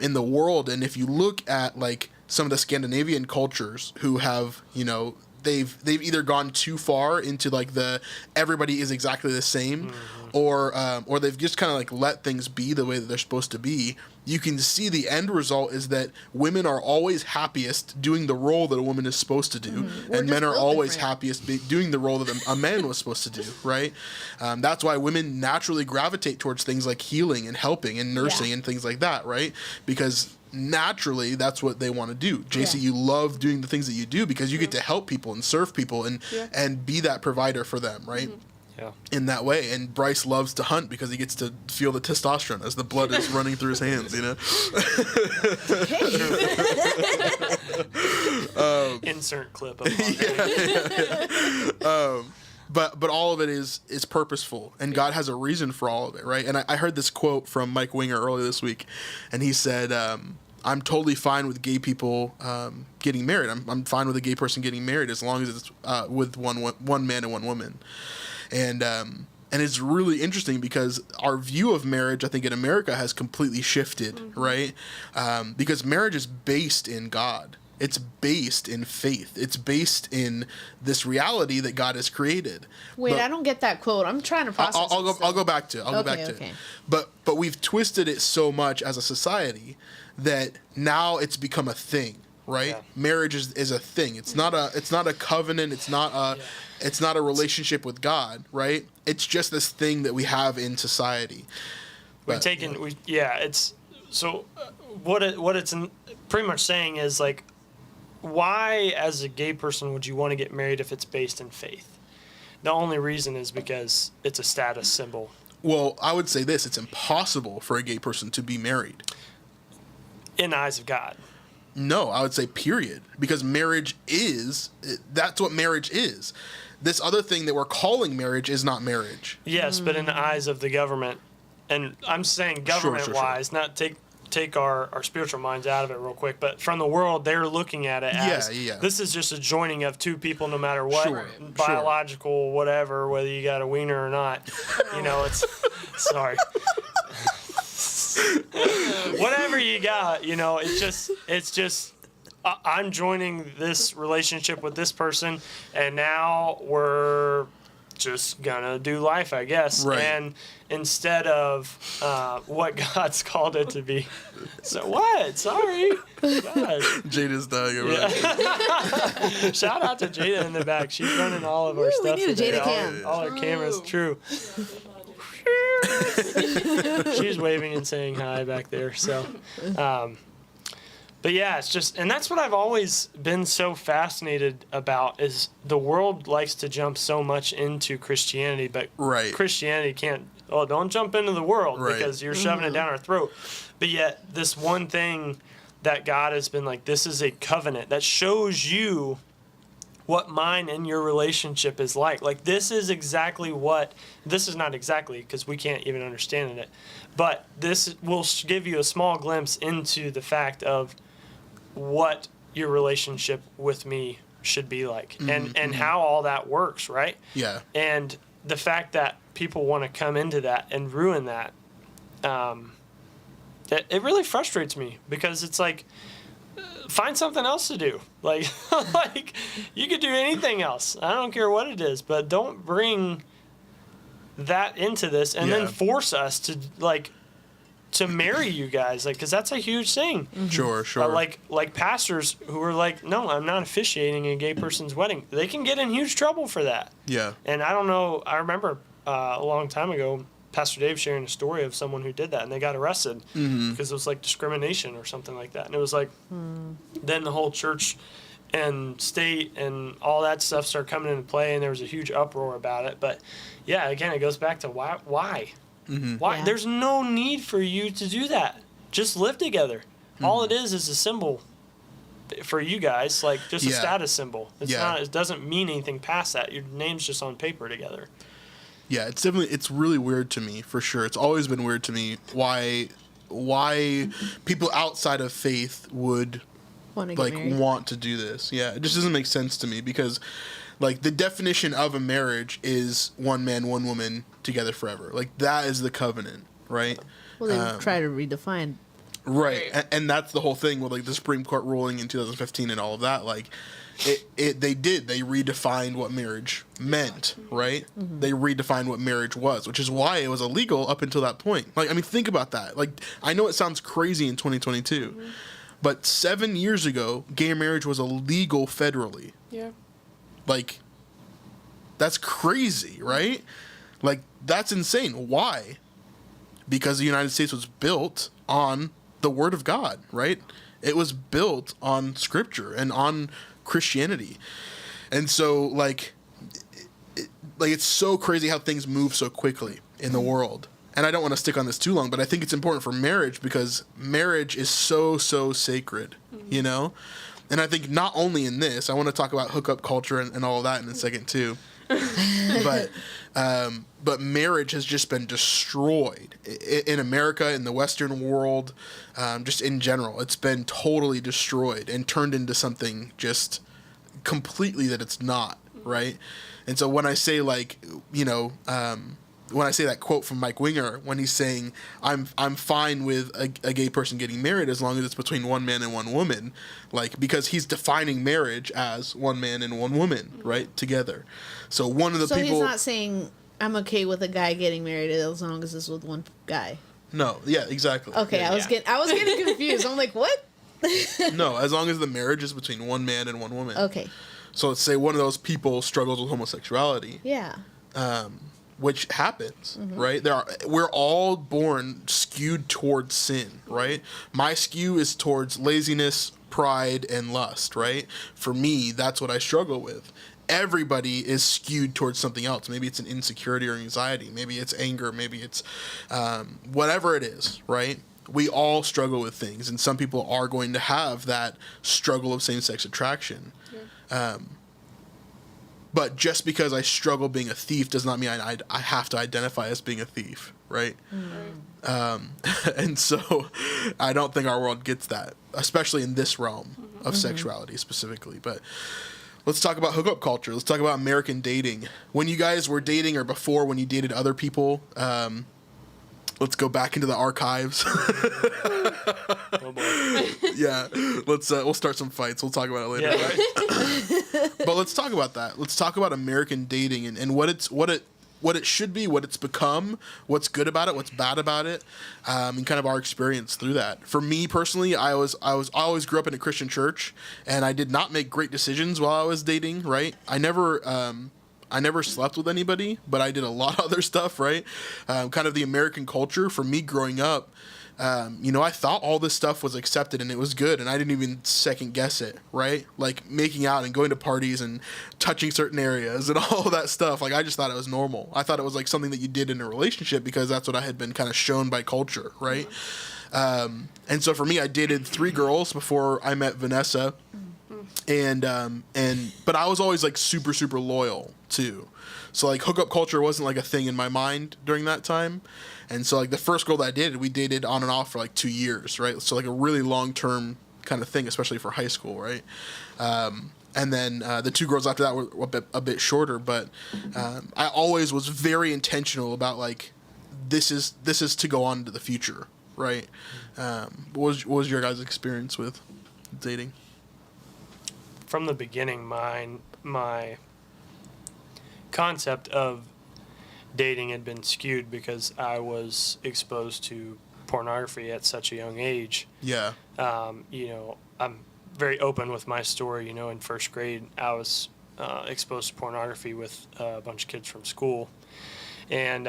in the world. And if you look at like some of the Scandinavian cultures who have, you know, they've either gone too far into like the everybody is exactly the same, or they've just kind of like let things be the way that they're supposed to be. You can see the end result is that women are always happiest doing the role that a woman is supposed to do, and men are always happiest doing the role that a man was supposed to do, right? That's why women naturally gravitate towards things like healing and helping and nursing and things like that, right? Because naturally that's what they want to do. JC, you love doing the things that you do because you get to help people and serve people and be that provider for them, right? In that way. And Bryce loves to hunt because he gets to feel the testosterone as the blood is running through his hands, you know? Insert clip of But all of it is purposeful, and God has a reason for all of it, right? And I heard this quote from Mike Winger earlier this week, and he said, I'm totally fine with gay people getting married. I'm fine with a gay person getting married as long as it's with one man and one woman. And it's really interesting because our view of marriage, I think, in America has completely shifted, right? Because marriage is based in God. It's based in faith. It's based in this reality that God has created. Wait, I don't get that quote. I'm trying to process I'll go back to it. But we've twisted it so much as a society that now it's become a thing, right? Yeah. Marriage is a thing. It's not a covenant. It's not a relationship with God, right? It's just this thing that we have in society. What it's pretty much saying is like, why as a gay person would you want to get married if it's based in faith? The only reason is because it's a status symbol. Well, I would say this, it's impossible for a gay person to be married. In the eyes of God. No, I would say period. Because that's what marriage is. This other thing that we're calling marriage is not marriage. Yes, but in the eyes of the government, and I'm saying government-wise, not take our spiritual minds out of it real quick, but from the world, they're looking at it as this is just a joining of two people no matter what, biological, whatever, whether you got a wiener or not. You know, it's... Sorry. Whatever you got, you know, it's just I'm joining this relationship with this person, and now we're just gonna do life, I guess. Right. And instead of what God's called it to be. So what? Sorry. God. Jada's dying over there. Shout out to Jada in the back. She's running all of our stuff. We need a Jada cam. All our cameras. True. She's waving and saying hi back there. So, but yeah, it's just, and that's what I've always been so fascinated about is the world likes to jump so much into Christianity, but Christianity can't. Oh, don't jump into the world because you're shoving it down our throat. But yet, this one thing that God has been like, this is a covenant that shows you what mine and your relationship is like. Like, this is not exactly because we can't even understand it, but this will give you a small glimpse into the fact of what your relationship with me should be like and how all that works, right? Yeah. And the fact that people want to come into that and ruin that, it really frustrates me because it's like, find something else to do. Like you could do anything else. I don't care what it is, but don't bring that into this and then force us to marry you guys, like, because that's a huge thing. Sure. Like pastors who are like, no, I'm not officiating a gay person's wedding. They can get in huge trouble for that. Yeah. And I don't know. I remember a long time ago, Pastor Dave sharing a story of someone who did that, and they got arrested because it was like discrimination or something like that. And it was like, then the whole church and state and all that stuff started coming into play, and there was a huge uproar about it. But yeah, again, it goes back to why? Why? Yeah. There's no need for you to do that. Just live together. All it is a symbol for you guys, like just a status symbol. It's not. It doesn't mean anything past that. Your name's just on paper together. Yeah, it's really weird to me, for sure. It's always been weird to me why people outside of faith would want to do this. Yeah, it just doesn't make sense to me because like the definition of a marriage is one man, one woman together forever. Like that is the covenant, right? Well, they try to redefine. Right. And that's the whole thing with like the Supreme Court ruling in 2015 and all of that. Like they redefined what marriage meant, right? Mm-hmm. They redefined what marriage was, which is why it was illegal up until that point. Like, I mean, think about that. Like, I know it sounds crazy in 2022, mm-hmm. but 7 years ago, gay marriage was illegal federally. Yeah. Like, that's crazy, right? Like, that's insane. Why? Because the United States was built on the Word of God, right? It was built on Scripture and on Christianity. And so, like, it's so crazy how things move so quickly in the world. And I don't want to stick on this too long, but I think it's important for marriage because marriage is so, so sacred, mm-hmm. you know? And I think not only in this, I want to talk about hookup culture and all of that in a second too. But marriage has just been destroyed in America, in the Western world, just in general. It's been totally destroyed and turned into something just completely that it's not, right? And so when I say, like, you know, when I say that quote from Mike Winger, when he's saying, I'm fine with a gay person getting married as long as it's between one man and one woman, like, because he's defining marriage as one man and one woman, right, together. So one of the people... So he's not saying, I'm okay with a guy getting married as long as it's with one guy. No, yeah, exactly. Okay, yeah, I was getting confused. I'm like, what? No, as long as the marriage is between one man and one woman. Okay. So let's say one of those people struggles with homosexuality. Yeah. Which happens, mm-hmm. right? We're all born skewed towards sin, right? My skew is towards laziness, pride, and lust, right? For me, that's what I struggle with. Everybody is skewed towards something else. Maybe it's an insecurity or anxiety. Maybe it's anger. Maybe it's whatever it is, right? We all struggle with things, and some people are going to have that struggle of same-sex attraction. Yeah. But just because I struggle being a thief does not mean I have to identify as being a thief, right? Mm-hmm. And so I don't think our world gets that, especially in this realm mm-hmm. of sexuality specifically. But let's talk about hookup culture. Let's talk about American dating. When you guys were dating or before when you dated other people, let's go back into the archives. Oh boy. Yeah, we'll start some fights. We'll talk about it later. Yeah, right? But let's talk about that. Let's talk about American dating and what it should be, what it's become, what's good about it, what's bad about it, and kind of our experience through that. For me personally, I always grew up in a Christian church, and I did not make great decisions while I was dating. Right, I never slept with anybody, but I did a lot of other stuff, right? Kind of the American culture for me growing up, I thought all this stuff was accepted and it was good, and I didn't even second guess it, right? Like making out and going to parties and touching certain areas and all of that stuff. Like I just thought it was normal. I thought it was like something that you did in a relationship because that's what I had been kind of shown by culture, right? And so for me, I dated 3 girls before I met Vanessa. But I was always like super, super loyal too. So like hookup culture wasn't like a thing in my mind during that time. And so like the first girl that I dated, we dated on and off for like 2 years, right? So like a really long-term kind of thing, especially for high school, right? And then the 2 girls after that were a bit shorter, but I always was very intentional about like, this is to go on to the future, right? What was your guys' experience with dating? From the beginning, my concept of dating had been skewed because I was exposed to pornography at such a young age. Yeah. I'm very open with my story. In first grade, I was exposed to pornography with a bunch of kids from school, and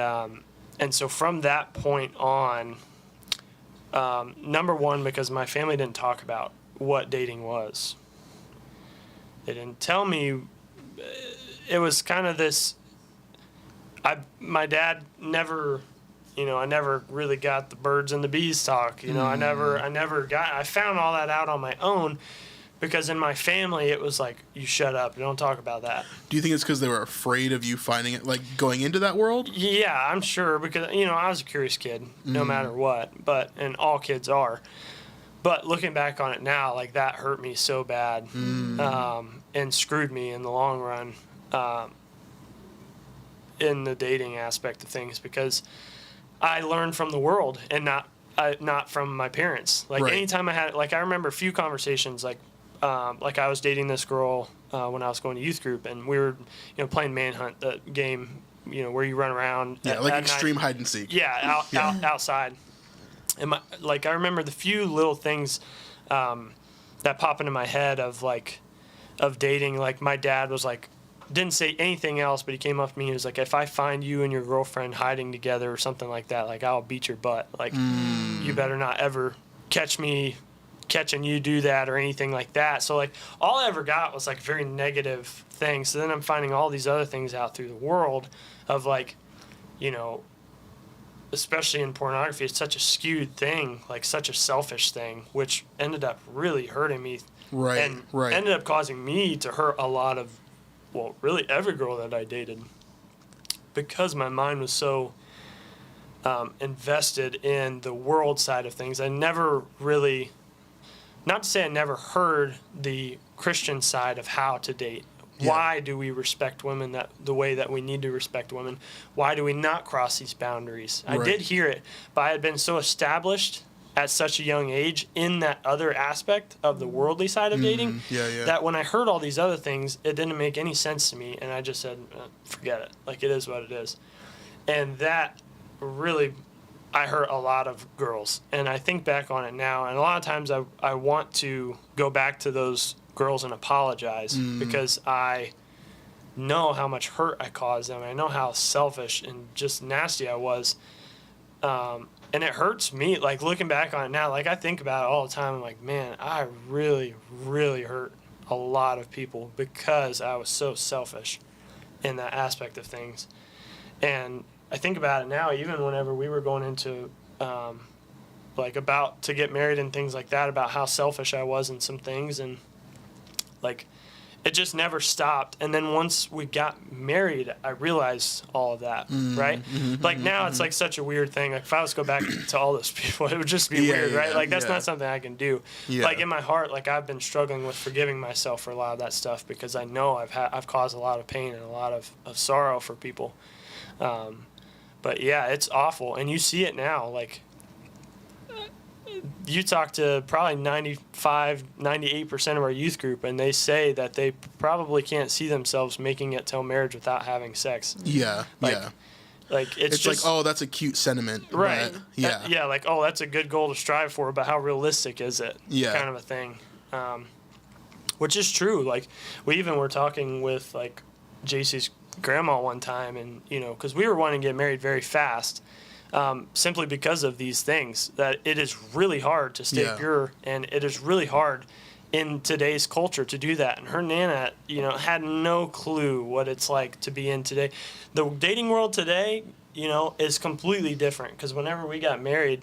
so from that point on, number one, because my family didn't talk about what dating was. They didn't tell me. It was kind of this. My dad never, I never really got the birds and the bees talk. I found all that out on my own, because in my family it was like, you shut up, you don't talk about that. Do you think it's because they were afraid of you finding it, like going into that world? Yeah, I'm sure, because I was a curious kid, no matter what. And all kids are. But looking back on it now, like that hurt me so bad, and screwed me in the long run, in the dating aspect of things, because I learned from the world and not from my parents. Like right. Anytime I had, like I remember a few conversations, like like I was dating this girl when I was going to youth group, and we were, playing Manhunt, the game, where you run around. Yeah, like extreme hide and seek. Yeah, outside. And I remember the few little things that pop into my head of dating. Like my dad was like, didn't say anything else, but he came up to me. He was like, if I find you and your girlfriend hiding together or something like that, like I'll beat your butt. Like you better not ever catch me catching you do that or anything like that. So like all I ever got was like very negative things. So then I'm finding all these other things out through the world of like, especially in pornography, it's such a skewed thing, like such a selfish thing, which ended up really hurting me. Right. And ended up causing me to hurt a lot of, well, really every girl that I dated, because my mind was so invested in the world side of things. I never really, not to say I never heard the Christian side of how to date. Yeah. Why do we respect women the way that we need to respect women? Why do we not cross these boundaries? Right. I did hear it, but I had been so established at such a young age in that other aspect of the worldly side of dating that when I heard all these other things, it didn't make any sense to me, and I just said, forget it. Like, it is what it is. And that really, I hurt a lot of girls, and I think back on it now, and a lot of times I want to go back to those girls and apologize because I know how much hurt I caused them. I know how selfish and just nasty I was. And it hurts me, like, looking back on it now. Like, I think about it all the time. I'm like, man, I really, really hurt a lot of people because I was so selfish in that aspect of things. And I think about it now, even whenever we were going into, about to get married and things like that, about how selfish I was in some things. And, like, it just never stopped. And then once we got married, I realized all of that, right? Like, now it's, like, such a weird thing. Like, if I was to go back to all those people, it would just be weird, right? Like, that's not something I can do. Yeah. Like, in my heart, like, I've been struggling with forgiving myself for a lot of that stuff because I know I've caused a lot of pain and a lot of sorrow for people. But, yeah, it's awful. And you see it now, like, you talk to probably 95, 98% of our youth group, and they say that they probably can't see themselves making it till marriage without having sex. Yeah, Like, it's just, like, oh, that's a cute sentiment. Right. But, yeah. Yeah, like, oh, that's a good goal to strive for, but how realistic is it? Yeah. Kind of a thing. Which is true. Like, we even were talking with, like, JC's grandma one time, and, because we were wanting to get married very fast. Simply because of these things, that it is really hard to stay pure, and it is really hard in today's culture to do that. And her Nana, had no clue what it's like to be in today. The dating world today, is completely different, because whenever we got married,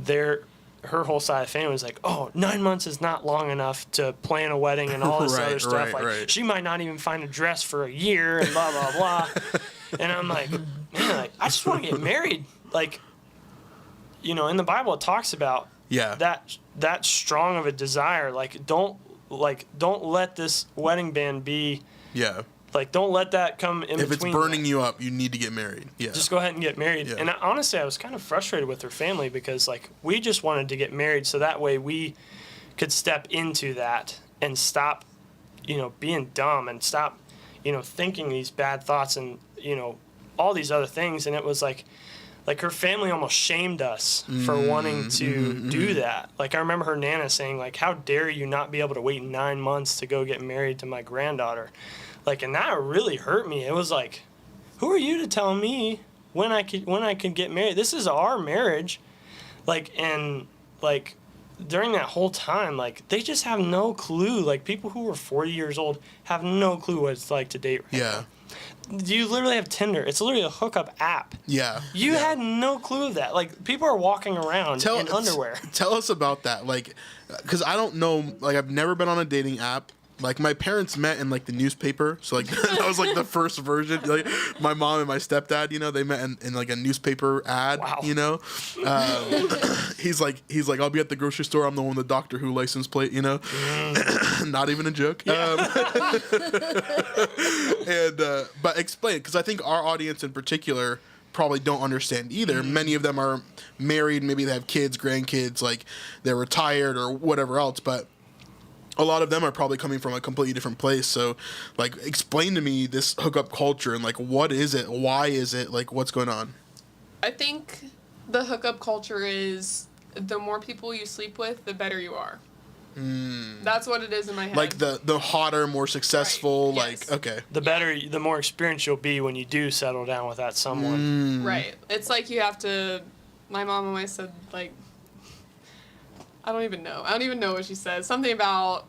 her whole side of the family was like, oh, 9 months is not long enough to plan a wedding and all this other stuff. She might not even find a dress for a year and blah, blah, blah. And I'm like, man, I just want to get married. Like, in the Bible it talks about that strong of a desire. Like, don't let this wedding band be. Yeah. Like, don't let that come in between. If it's burning you up, you need to get married. Yeah. Just go ahead and get married. Yeah. And honestly, I was kind of frustrated with her family because, like, we just wanted to get married so that way we could step into that and stop, being dumb and stop, thinking these bad thoughts and, all these other things. And it was like her family almost shamed us for wanting to do that. Like, I remember her Nana saying, like, how dare you not be able to wait 9 months to go get married to my granddaughter? Like, and that really hurt me. It was like, who are you to tell me when I could get married? This is our marriage. Like, and, like, during that whole time, like, they just have no clue. Like, people who are 40 years old have no clue what it's like to date right now. You literally have Tinder. It's literally a hookup app. Yeah. You had no clue of that. Like, people are walking around in underwear. Tell us about that. Like, because I don't know. Like, I've never been on a dating app. Like, my parents met in, like, the newspaper. So, like, that was, like, the first version. Like, my mom and my stepdad, they met in like, a newspaper ad, He's like, I'll be at the grocery store. I'm the one with the Doctor Who license plate, Not even a joke. Yeah. But explain, because I think our audience in particular probably don't understand either. Many of them are married. Maybe they have kids, grandkids, like, they're retired or whatever else. But a lot of them are probably coming from a completely different place. So, like, explain to me this hookup culture and, like, what is it? Why is it? Like, what's going on? I think the hookup culture is the more people you sleep with, the better you are. That's what it is in my head. Like the hotter, more successful, right. like, yes. okay. The better, the more experienced you'll be when you do settle down with that someone. Right. It's like you have to, my mom always said, like, I don't even know what she says. Something about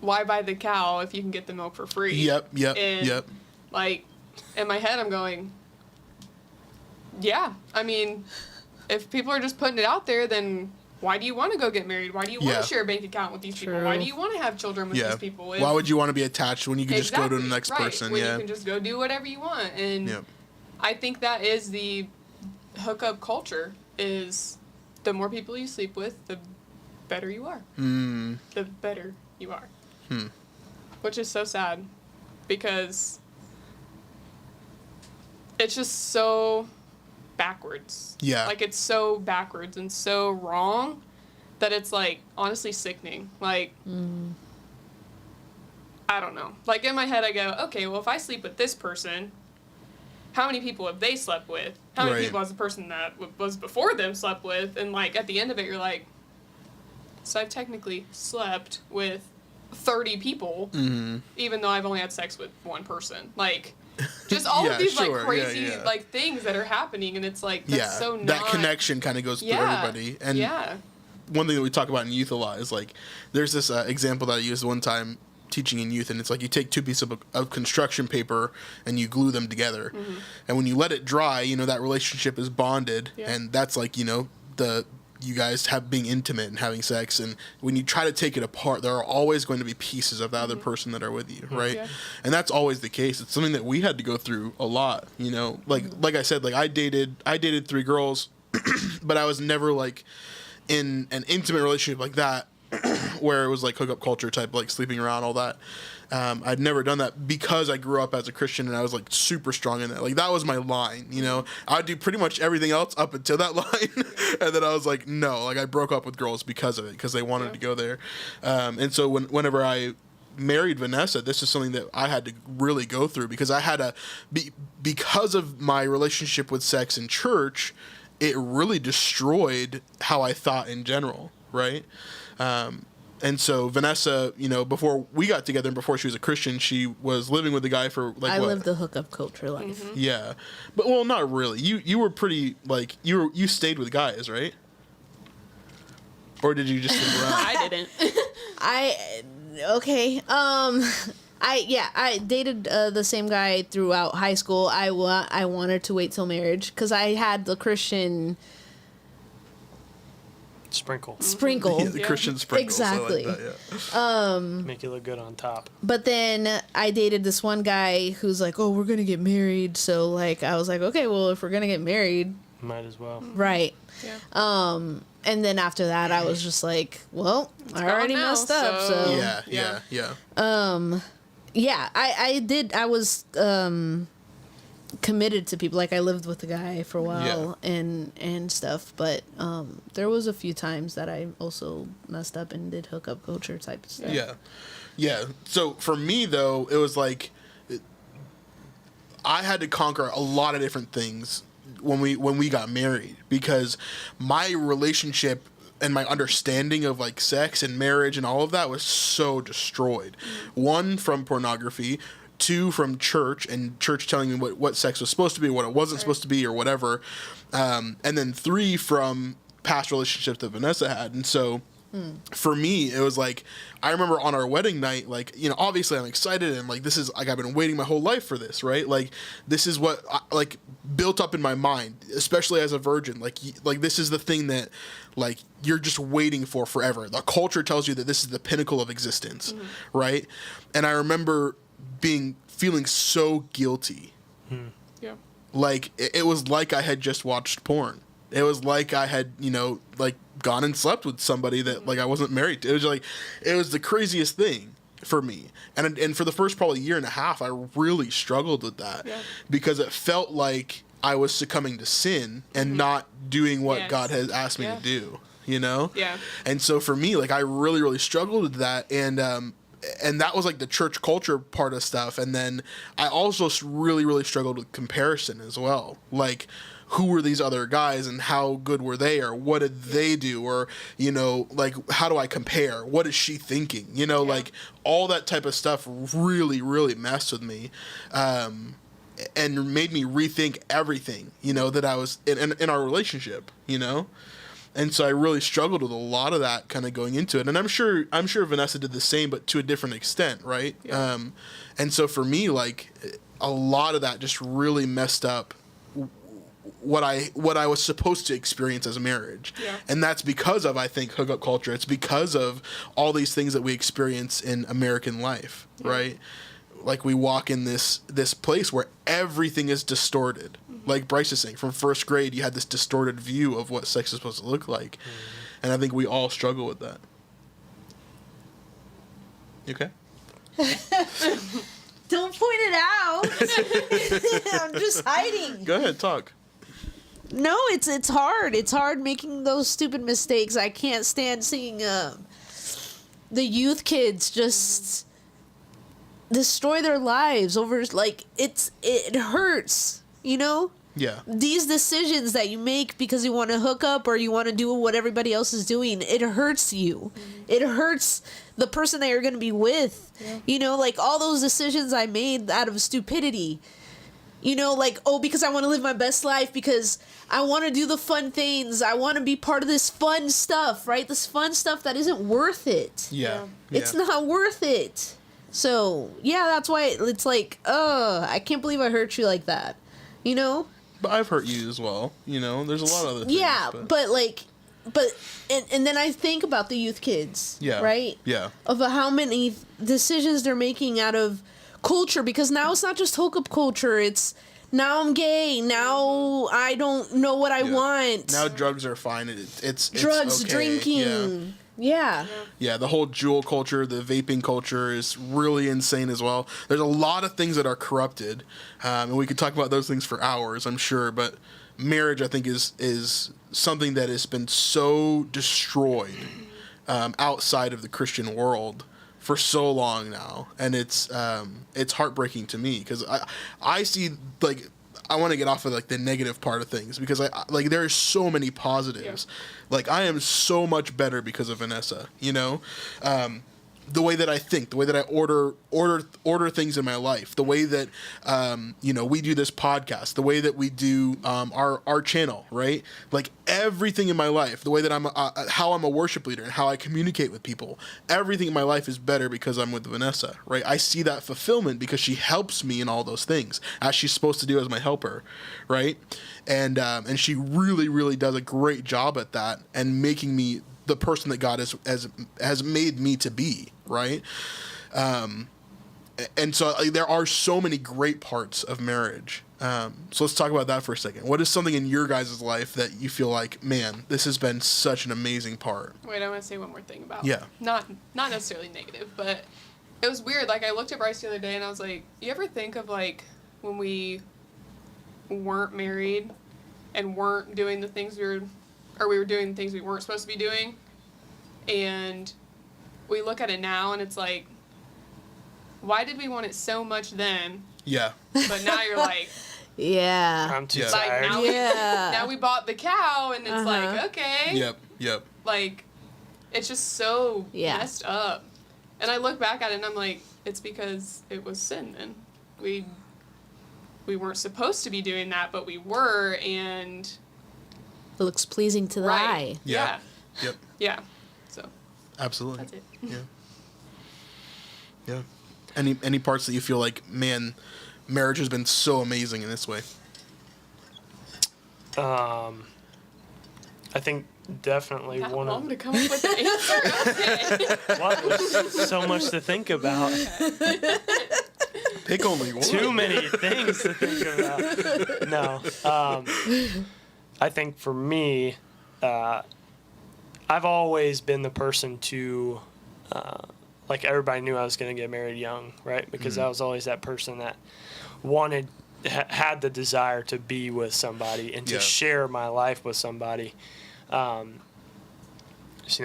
why buy the cow if you can get the milk for free. Yep. And, like, in my head, I'm going, yeah. I mean, if people are just putting it out there, then why do you want to go get married? Why do you want to share a bank account with these people? Why do you want to have children with these people? Why would you want to be attached when you can just go to the next right. person? When you can just go do whatever you want. And I think that is the hookup culture, is the more people you sleep with, the better you are. The better you are. Which is so sad, because it's just so backwards. Yeah. Like, it's so backwards and so wrong that it's, like, honestly sickening. Like, I don't know. Like, in my head, I go, okay, well, if I sleep with this person, how many people have they slept with? How many people has the person that was before them slept with? And, like, at the end of it, you're like, so I've technically slept with 30 people, even though I've only had sex with one person. Like, just all of these, like, crazy, like, things that are happening, and it's like, that's so not... that connection kind of goes through everybody. And one thing that we talk about in youth a lot is, like, there's this example that I used one time teaching in youth, and it's like you take two pieces of construction paper and you glue them together, and when you let it dry, you know, that relationship is bonded, and that's, like, you know, you guys being intimate and having sex, and when you try to take it apart, there are always going to be pieces of the other person that are with you, right? And that's always the case. It's something that we had to go through a lot, you know. Like I said, like, I dated 3 girls, but I was never, like, in an intimate relationship like that, where it was like hookup culture type, like sleeping around, all that. I'd never done that because I grew up as a Christian and I was, like, super strong in that. Like, that was my line, you know. I'd do pretty much everything else up until that line, and then I was like, no. Like, I broke up with girls because of it, because they wanted to go there. And so whenever I married Vanessa, this is something that I had to really go through, because I had because of my relationship with sex in church, it really destroyed how I thought in general, right? And so Vanessa, you know, before we got together and before she was a Christian, she was living with the guy for, like, I lived the hookup culture life. Yeah. But, well, not really. You were pretty, like, you stayed with guys, right? Or did you just stick around? I didn't. I dated the same guy throughout high school. I wanted to wait till marriage because I had the Christian sprinkle. Yeah, the Christian sprinkle. Exactly. So I like that, Make you look good on top. But then I dated this one guy who's like, oh, we're going to get married. So, like, I was like, okay, well, if we're going to get married. Might as well. Right. Yeah. And then after that, I was just like, well, I already messed up. So Yeah. I was committed to people. Like, I lived with the guy for a while and stuff, but there was a few times that I also messed up and did hookup culture type of stuff. Yeah. So for me, though, it was like I had to conquer a lot of different things when we got married, because my relationship and my understanding of, like, sex and marriage and all of that was so destroyed. 1, from pornography. 2, from church, and church telling me what sex was supposed to be, what it wasn't supposed to be, or whatever. And then 3, from past relationships that Vanessa had. And so for me, it was like, I remember on our wedding night, like, you know, obviously I'm excited, and, like, this is, like, I've been waiting my whole life for this, right? Like, this is what, like, built up in my mind, especially as a virgin. Like, this is the thing that, like, you're just waiting for forever. The culture tells you that this is the pinnacle of existence, right? And I remember feeling so guilty. Yeah. Like, it was like I had just watched porn. It was like I had, you know, like, gone and slept with somebody that, like, I wasn't married to. It was like, it was the craziest thing for me. And for the first probably year and a half, I really struggled with that, because it felt like I was succumbing to sin and not doing what God has asked me to do, you know? Yeah. And so for me, like, I really, really struggled with that. And that was like the church culture part of stuff. And then I also really, really struggled with comparison as well. Like, who were these other guys and how good were they, or what did they do, or, you know, like, how do I compare? What is she thinking? You know, like, all that type of stuff really, really messed with me, and made me rethink everything, you know, that I was in our relationship, you know. And so I really struggled with a lot of that kind of going into it. And I'm sure Vanessa did the same, but to a different extent, right? Yeah. And so for me, like, a lot of that just really messed up what I was supposed to experience as a marriage. Yeah. And that's because of, I think, hookup culture. It's because of all these things that we experience in American life, right? Like, we walk in this place where everything is distorted. Mm-hmm. Like Bryce is saying, from first grade, you had this distorted view of what sex is supposed to look like. Mm-hmm. And I think we all struggle with that. You okay? Don't point it out. I'm just hiding. Go ahead, talk. No, it's hard. It's hard making those stupid mistakes. I can't stand seeing the youth kids just destroy their lives over, like, it hurts, you know? Yeah. These decisions that you make because you want to hook up or you want to do what everybody else is doing, it hurts you. Mm-hmm. It hurts the person that you're going to be with. Yeah. You know, like, all those decisions I made out of stupidity. You know, like, oh, because I want to live my best life, because I want to do the fun things. I want to be part of this fun stuff, right? This fun stuff that isn't worth it. Yeah. It's not worth it. So, yeah, that's why it's like, I can't believe I hurt you like that. You know? But I've hurt you as well. You know, there's a lot of other things. Yeah, and then I think about the youth kids. Yeah. Right? Yeah. Of how many decisions they're making out of culture, because now it's not just hookup culture. It's, now I'm gay. Now I don't know what I want. Now drugs are fine. It's drugs, okay. drinking. Yeah. Yeah, the whole Juul culture, the vaping culture is really insane as well. There's a lot of things that are corrupted, and we could talk about those things for hours, I'm sure. But marriage, I think, is something that has been so destroyed outside of the Christian world for so long now, and it's heartbreaking to me, because I see, like, I want to get off of, like, the negative part of things, because there are so many positives. Yeah. Like, I am so much better because of Vanessa, you know? The way that I think, the way that I order things in my life, the way that you know, we do this podcast, the way that we do our channel, right? Like, everything in my life, the way that how I'm a worship leader and how I communicate with people, everything in my life is better because I'm with Vanessa, right? I see that fulfillment because she helps me in all those things, as she's supposed to do as my helper, right? And she really, really does a great job at that, and making me the person that God has made me to be, right? And so there are so many great parts of marriage. So let's talk about that for a second. What is something in your guys' life that you feel like, man, this has been such an amazing part? Wait, I want to say one more thing about. Yeah. Not necessarily negative, but it was weird. Like, I looked at Bryce the other day and I was like, you ever think of, like, when we weren't married and weren't doing the things we were doing things we weren't supposed to be doing, and we look at it now and it's like, why did we want it so much then? Yeah. But now you're like, yeah, I'm too tired. Now we bought the cow, and it's like, okay. Yep. Like, it's just so messed up. And I look back at it and I'm like, it's because it was sin then. We weren't supposed to be doing that, but we were, and it looks pleasing to the eye. Yeah. Yep. Yeah. So. Absolutely. That's it. Yeah. Any parts that you feel like, man, marriage has been so amazing in this way? I think definitely Not one long of. to come up with an answer. Okay. What? There's so much to think about. Pick only one. Too many things to think about. No. I think for me, I've always been the person to, like, everybody knew I was going to get married young, right? Because I was always that person that had the desire to be with somebody and to share my life with somebody.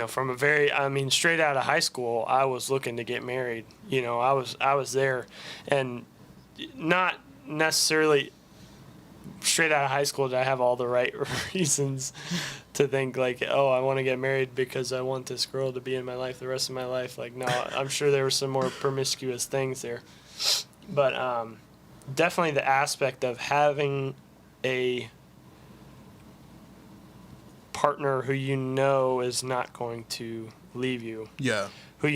from a very, straight out of high school, I was looking to get married. I was there, and not necessarily straight out of high school did I have all the right reasons to think like, oh, I want to get married because I want this girl to be in my life the rest of my life. Like, no, I'm sure there were some more promiscuous things there, but definitely the aspect of having a partner who is not going to leave you. Yeah. Who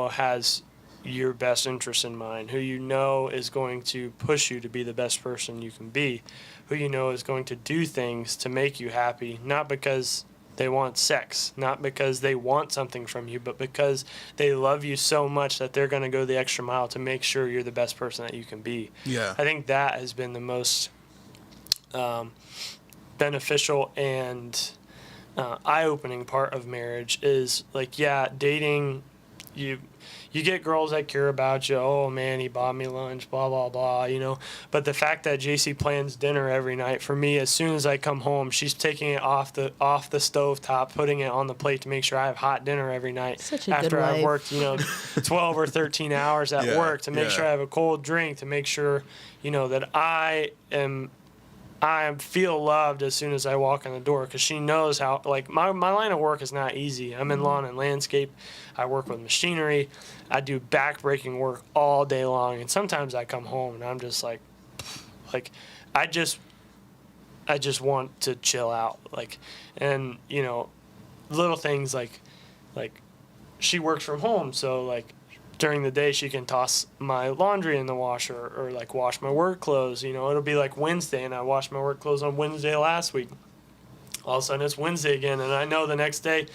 has your best interest in mind, who is going to push you to be the best person you can be, who is going to do things to make you happy, not because they want sex, not because they want something from you, but because they love you so much that they're going to go the extra mile to make sure you're the best person that you can be. Yeah. I think that has been the most beneficial and eye-opening part of marriage is like, yeah, dating, you get girls that care about you. Oh man, he bought me lunch, blah blah blah, But the fact that JC plans dinner every night for me, as soon as I come home, she's taking it off the stovetop, putting it on the plate to make sure I have hot dinner every night. Such a after good I've wife. worked, 12 or 13 hours at work, to make sure I have a cold drink, to make sure, that I feel loved as soon as I walk in the door, because she knows how, like, my line of work is not easy. I'm in lawn and landscape. I work with machinery. I do back-breaking work all day long, and sometimes I come home and I'm just like I just want to chill out, and little things like she works from home, so like during the day she can toss my laundry in the washer or like wash my work clothes. It'll be like Wednesday and I washed my work clothes on Wednesday last week. All of a sudden it's Wednesday again, and I know the next day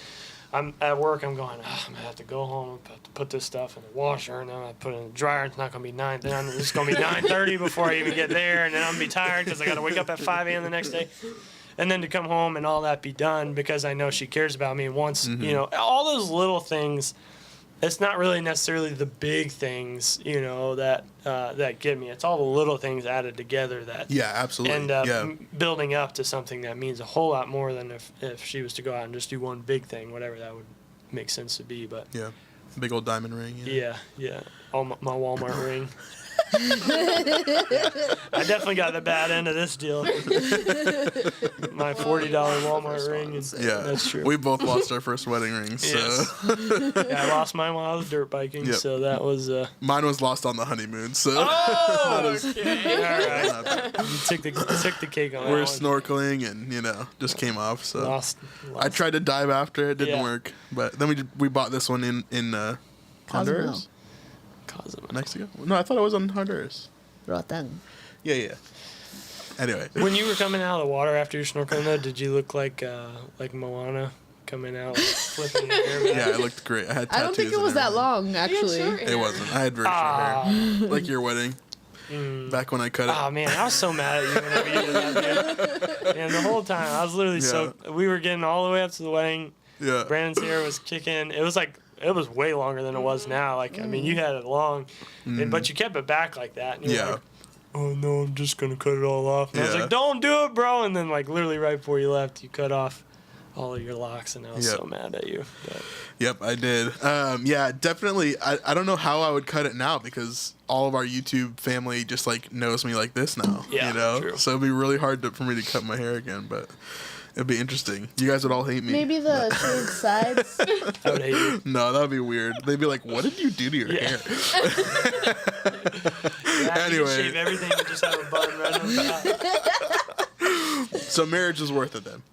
I'm at work, I'm going, I'm gonna have to go home and put this stuff in the washer, and then I put it in the dryer. It's not gonna be 9. Then it's gonna be 9:30 before I even get there, and then I'm gonna be tired because I gotta wake up at 5 a.m. the next day, and then to come home and all that be done because I know she cares about me and wants, all those little things. It's not really necessarily the big things, that get me. It's all the little things added together that absolutely end up building up to something that means a whole lot more than if she was to go out and just do one big thing, whatever that would make sense to be. But big old diamond ring. Yeah. All my Walmart ring. I definitely got the bad end of this deal. My $40 Walmart ring. That's true. We both lost our first wedding rings. So. Yes. I lost mine while I was dirt biking, so that was... Mine was lost on the honeymoon, so... Oh, okay. All right. You took the cake on that. We're snorkeling and, just came off, so... Lost. I tried to dive after, it didn't work. But then we bought this one in Honduras. Mexico? No, I thought it was on Honduras. Rotan. Yeah. Anyway. When you were coming out of the water after your snorkeling, though, did you look like Moana coming out, flipping your hair back? Yeah, it looked great. I had tattoos. I don't think it was that long, actually. It wasn't. I had very short hair. Like your wedding. Back when I cut it. Oh, man, I was so mad at you whenever you did that, man. And the whole time, I was literally we were getting all the way up to the wedding. Yeah. Brandon's hair was kicking. It was way longer than it was now. You had it long, but you kept it back like that. And you were like, oh, no, I'm just going to cut it all off. And I was like, don't do it, bro. And then, literally right before you left, you cut off all of your locks, and I was so mad at you. But. Yep, I did. Definitely. I don't know how I would cut it now because all of our YouTube family just, knows me like this now. Yeah, true. So it'd be really hard for me to cut my hair again, but... It'd be interesting. You guys would all hate me. Maybe the shaved sides. I would hate you. No, that would be weird. They'd be like, what did you do to your hair? Anyway. You shave everything and just have a bun right on top. So marriage is worth it then?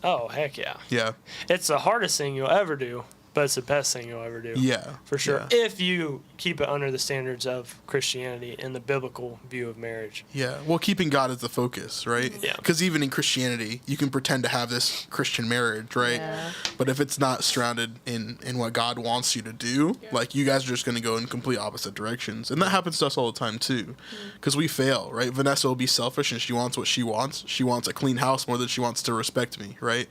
Oh, heck yeah. Yeah. It's the hardest thing you'll ever do, but it's the best thing you'll ever do. Yeah. For sure. Yeah. If you keep it under the standards of Christianity and the biblical view of marriage. Yeah. Well, keeping God as the focus, right? Yeah. Because even in Christianity, you can pretend to have this Christian marriage, right? Yeah. But if it's not surrounded in what God wants you to do, you guys are just going to go in complete opposite directions. And that happens to us all the time, too. Because we fail, right? Vanessa will be selfish and she wants what she wants. She wants a clean house more than she wants to respect me, right?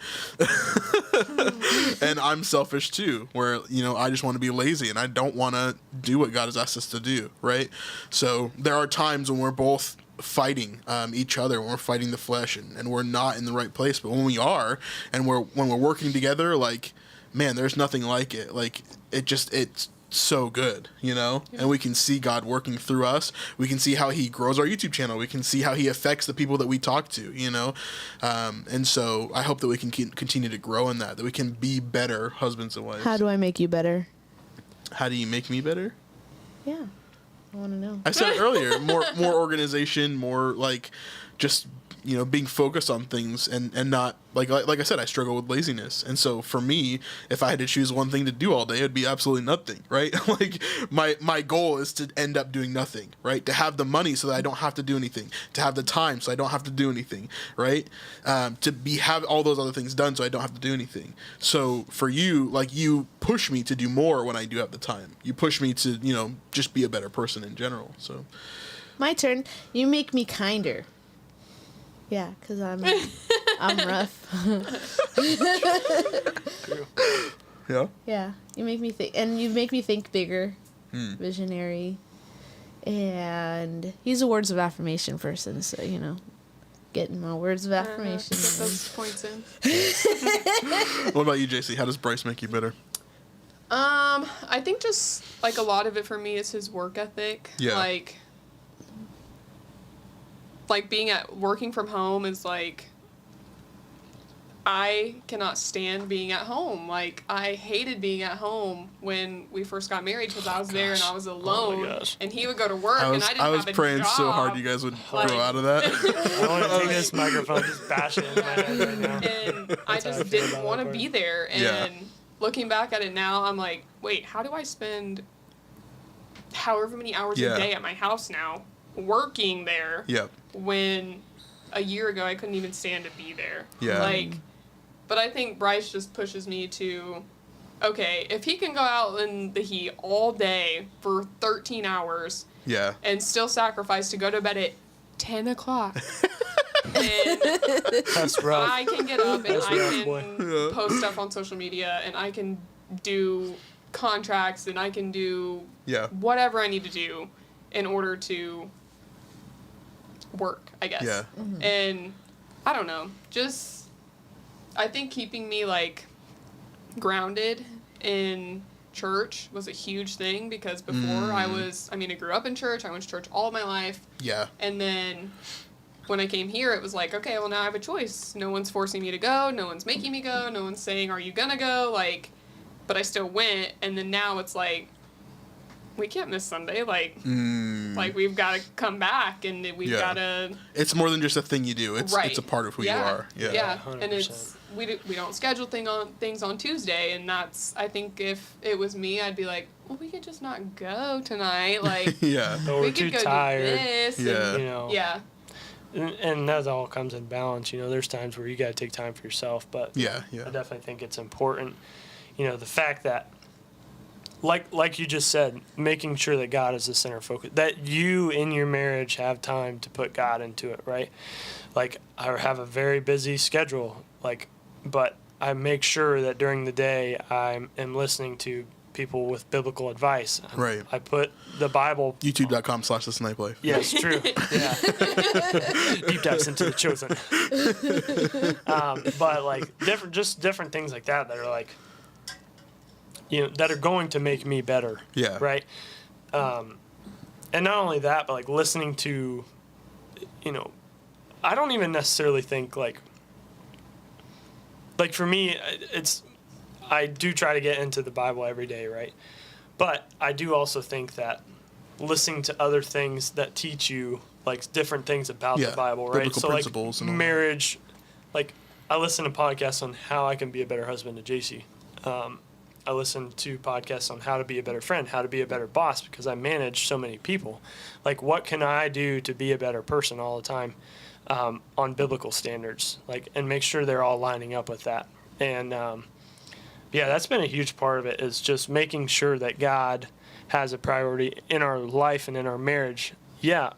And I'm selfish, too, where, I just want to be lazy and I don't want to do what God has asked us to do, right? So there are times when we're both fighting each other, when we're fighting the flesh and we're not in the right place. But when we are, and when we're working together, man, there's nothing like it. Like, it's so good, and we can see God working through us. We can see how he grows our YouTube channel. We can see how he affects the people that we talk to, and so I hope that we can continue to grow in that we can be better husbands and wives. How do I make you better? How do you make me better? Yeah, I want to know. I said it earlier, more organization, more like just being focused on things and not like I said, I struggle with laziness. And so for me, if I had to choose one thing to do all day, it'd be absolutely nothing, right? Like my goal is to end up doing nothing, right? To have the money so that I don't have to do anything, to have the time so I don't have to do anything, right? To have all those other things done so I don't have to do anything. So for you, like, you push me to do more when I do have the time. You push me to, just be a better person in general. So my turn. You make me kinder. Yeah, because I'm rough. Yeah? Yeah. You make me think, and you make me think bigger, visionary. And he's a words of affirmation person, so, getting my words of affirmation. Get those points in. What about you, JC? How does Bryce make you better? I think just, like, a lot of it for me is his work ethic. Yeah. Like working from home is like, I cannot stand being at home. Like, I hated being at home when we first got married because I was there and I was alone, and he would go to work and I didn't have a job. I was praying so hard you guys would grow out of that. I want to take this microphone, just bash it in my head right now. And I just didn't want to be there. And looking back at it now, I'm like, wait, how do I spend however many hours a day at my house now working there? Yep. When a year ago I couldn't even stand to be there. Yeah. But I think Bryce just pushes me to, okay, if he can go out in the heat all day for 13 hours and still sacrifice to go to bed at 10 o'clock, and that's rough. I can get up and I can post stuff on social media and I can do contracts and I can do whatever I need to do in order to work, I guess. Yeah. Mm-hmm. And I don't know, just I think keeping me like grounded in church was a huge thing because before I grew up in church. I went to church all of my life. Yeah. And then when I came here, it was like, okay, well, now I have a choice. No one's forcing me to go. No one's making me go. No one's saying, are you gonna go? Like, but I still went. And then now it's like, we can't miss Sunday. Like, like we've got to come back and we've got to. It's more than just a thing you do. It's a part of who you are. Yeah. 100%. And it's we don't schedule things on Tuesday, and that's, I think if it was me, I'd be like, well, we could just not go tonight. Like, or we could go tired. Do this. And, and that all comes in balance. There's times where you got to take time for yourself, but I definitely think it's important. The fact that, like you just said, making sure that God is the center focus, that you in your marriage have time to put God into it, right? Like, I have a very busy schedule, but I make sure that during the day I am listening to people with biblical advice. Right. I put the Bible. YouTube.com/the Snipe Life. Yeah, it's true. Yeah. Deep dives into the chosen. But different things like that are like, that are going to make me better. Yeah. Right. And not only that, but listening to, I don't even necessarily think for me, I do try to get into the Bible every day, right? But I do also think that listening to other things that teach you different things about the Bible, right? Biblical principles and marriage, I listen to podcasts on how I can be a better husband to JC. I listen to podcasts on how to be a better friend, how to be a better boss, because I manage so many people. What can I do to be a better person all the time on biblical standards, and make sure they're all lining up with that. And that's been a huge part of it, is just making sure that God has a priority in our life and in our marriage. Yeah,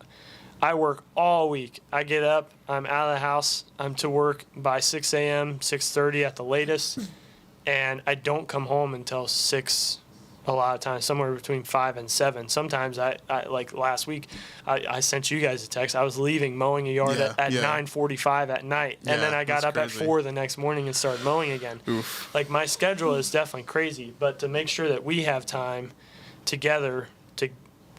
I work all week. I get up, I'm out of the house, I'm to work by 6 a.m., 6:30 at the latest. And I don't come home until 6 a lot of times, somewhere between 5 and 7. Sometimes I like last week, I sent you guys a text. I was leaving mowing a yard at 9:45 at night, and then I got up at 4 the next morning and started mowing again. Oof. Like, my schedule is definitely crazy, but to make sure that we have time together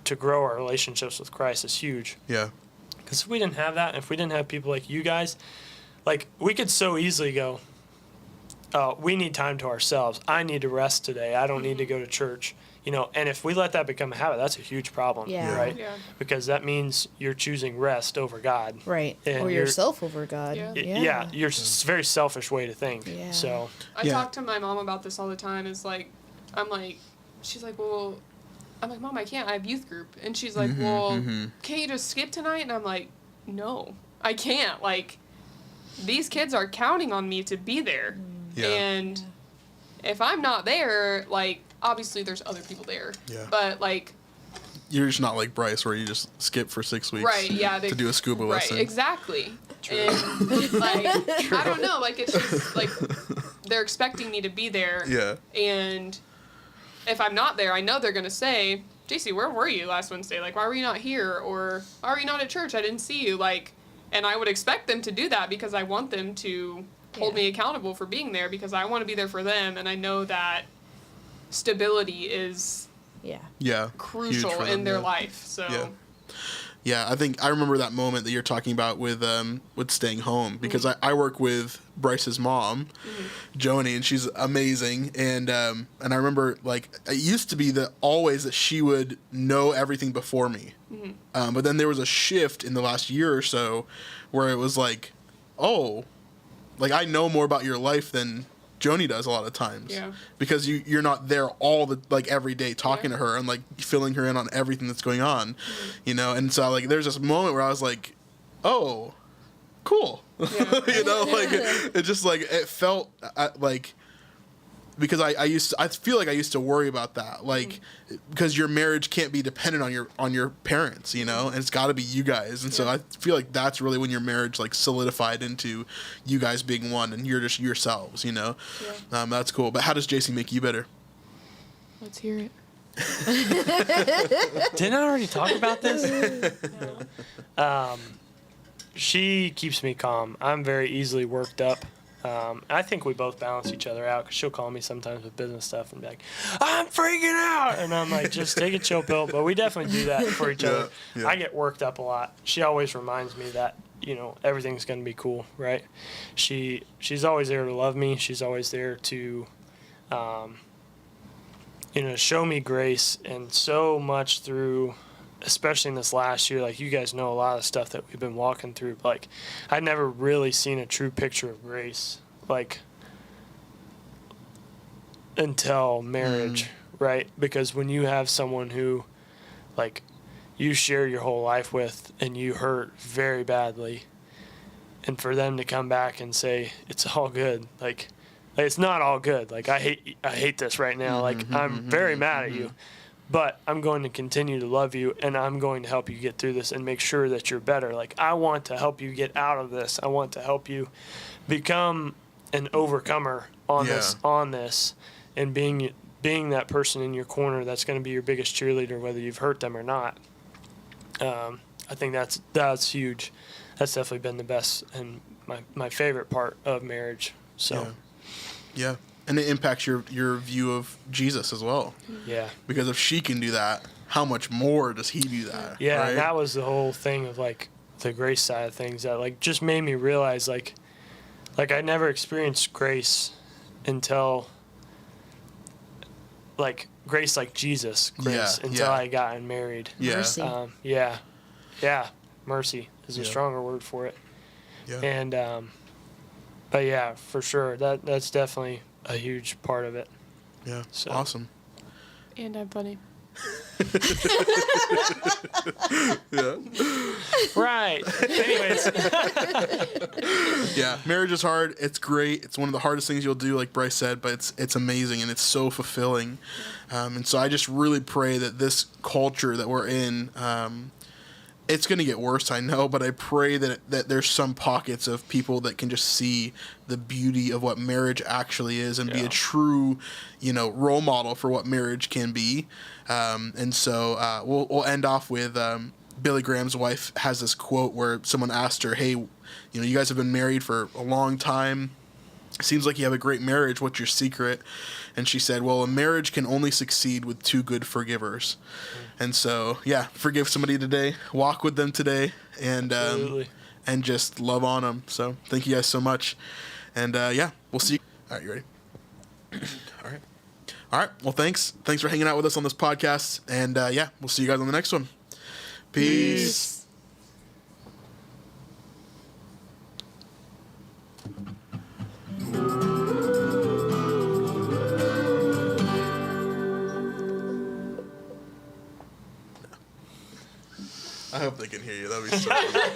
to grow our relationships with Christ is huge. Yeah. Because if we didn't have that, if we didn't have people like you guys, like, we could so easily go, we need time to ourselves. I need to rest today. I don't need to go to church. You know, and if we let that become a habit, that's a huge problem, right? Yeah. Because that means you're choosing rest over God. Right. And Or yourself over God. Yeah. You're a very selfish way to think. Yeah. So I talk to my mom about this all the time. Is like, she's like, well, I'm like, Mom, I can't. I have youth group. And she's like, well, can't you just skip tonight? And I'm like, no, I can't. Like, these kids are counting on me to be there. Yeah. And if I'm not there, like, obviously there's other people there. Yeah. But, like, you're just not like Bryce, where you just skip for 6 weeks. Right, yeah. To do a scuba lesson. Right, exactly. True. And, like, I don't know. Like, it's just, like, they're expecting me to be there. Yeah. And if I'm not there, I know they're going to say, JC, where were you last Wednesday? Like, why were you not here? Or, why were you not at church? I didn't see you. Like, and I would expect them to do that because I want them to hold me accountable for being there, because I want to be there for them, and I know that stability is crucial in their life. So I think I remember that moment that you're talking about with staying home, because I work with Bryce's mom, Joni, and she's amazing, and I remember, like, it used to be that she would know everything before me, but then there was a shift in the last year or so where it was like, oh, like, I know more about your life than Joni does a lot of times. Yeah. Because you're not there every day talking to her and, like, filling her in on everything that's going on, you know? And so, like, there's this moment where I was like, oh, cool. Yeah. You know, like, it just, like, it felt like, because I feel like I used to worry about that, like, because your marriage can't be dependent on your parents, you know, and it's got to be you guys, and so I feel like that's really when your marriage, like, solidified into you guys being one, and you're just yourselves, you know. That's cool. But how does JC make you better? Let's hear it. Didn't I already talk about this? No. She keeps me calm. I'm very easily worked up. I think we both balance each other out, because she'll call me sometimes with business stuff and be like, I'm freaking out. And I'm like, just take a chill pill. But we definitely do that for each other. Yeah. I get worked up a lot. She always reminds me that, you know, everything's going to be cool, right? She's always there to love me. She's always there to, you know, show me grace, and so much through, especially in this last year. Like, you guys know a lot of stuff that we've been walking through. Like, I'd never really seen a true picture of grace, like, until marriage, right? Because when you have someone who, like, you share your whole life with, and you hurt very badly, and for them to come back and say, it's all good, like it's not all good. Like, I hate this right now. Like, I'm very mad at you. But I'm going to continue to love you, and I'm going to help you get through this and make sure that you're better. Like, I want to help you get out of this. I want to help you become an overcomer on this, and being that person in your corner that's going to be your biggest cheerleader, whether you've hurt them or not. I think that's huge. That's definitely been the best and my favorite part of marriage. So, yeah. And it impacts your view of Jesus as well. Yeah. Because if she can do that, how much more does he do that? Yeah, right? And that was the whole thing of, like, the grace side of things that, like, just made me realize, like I never experienced grace until, like, grace like Jesus grace until I got married. Yeah. Mercy. Mercy is a stronger word for it. Yeah. And, but yeah, for sure, that's definitely a huge part of it. Yeah. So. Awesome. And I'm funny. Yeah. Right. Anyways. Yeah. Marriage is hard. It's great. It's one of the hardest things you'll do, like Bryce said, but it's amazing, and it's so fulfilling. And so I just really pray that this culture that we're in it's going to get worse, I know, but I pray that there's some pockets of people that can just see the beauty of what marriage actually is and be a true, role model for what marriage can be. And so we'll end off with Billy Graham's wife has this quote where someone asked her, hey, you guys have been married for a long time. Seems like you have a great marriage. What's your secret? And she said, well, a marriage can only succeed with two good forgivers. And so, forgive somebody today, walk with them today, and just love on them. So thank you guys so much. And we'll see you. All right, you ready? All right. Well, thanks. Thanks for hanging out with us on this podcast. And we'll see you guys on the next one. Peace. I hope they can hear you. That'd be so cool.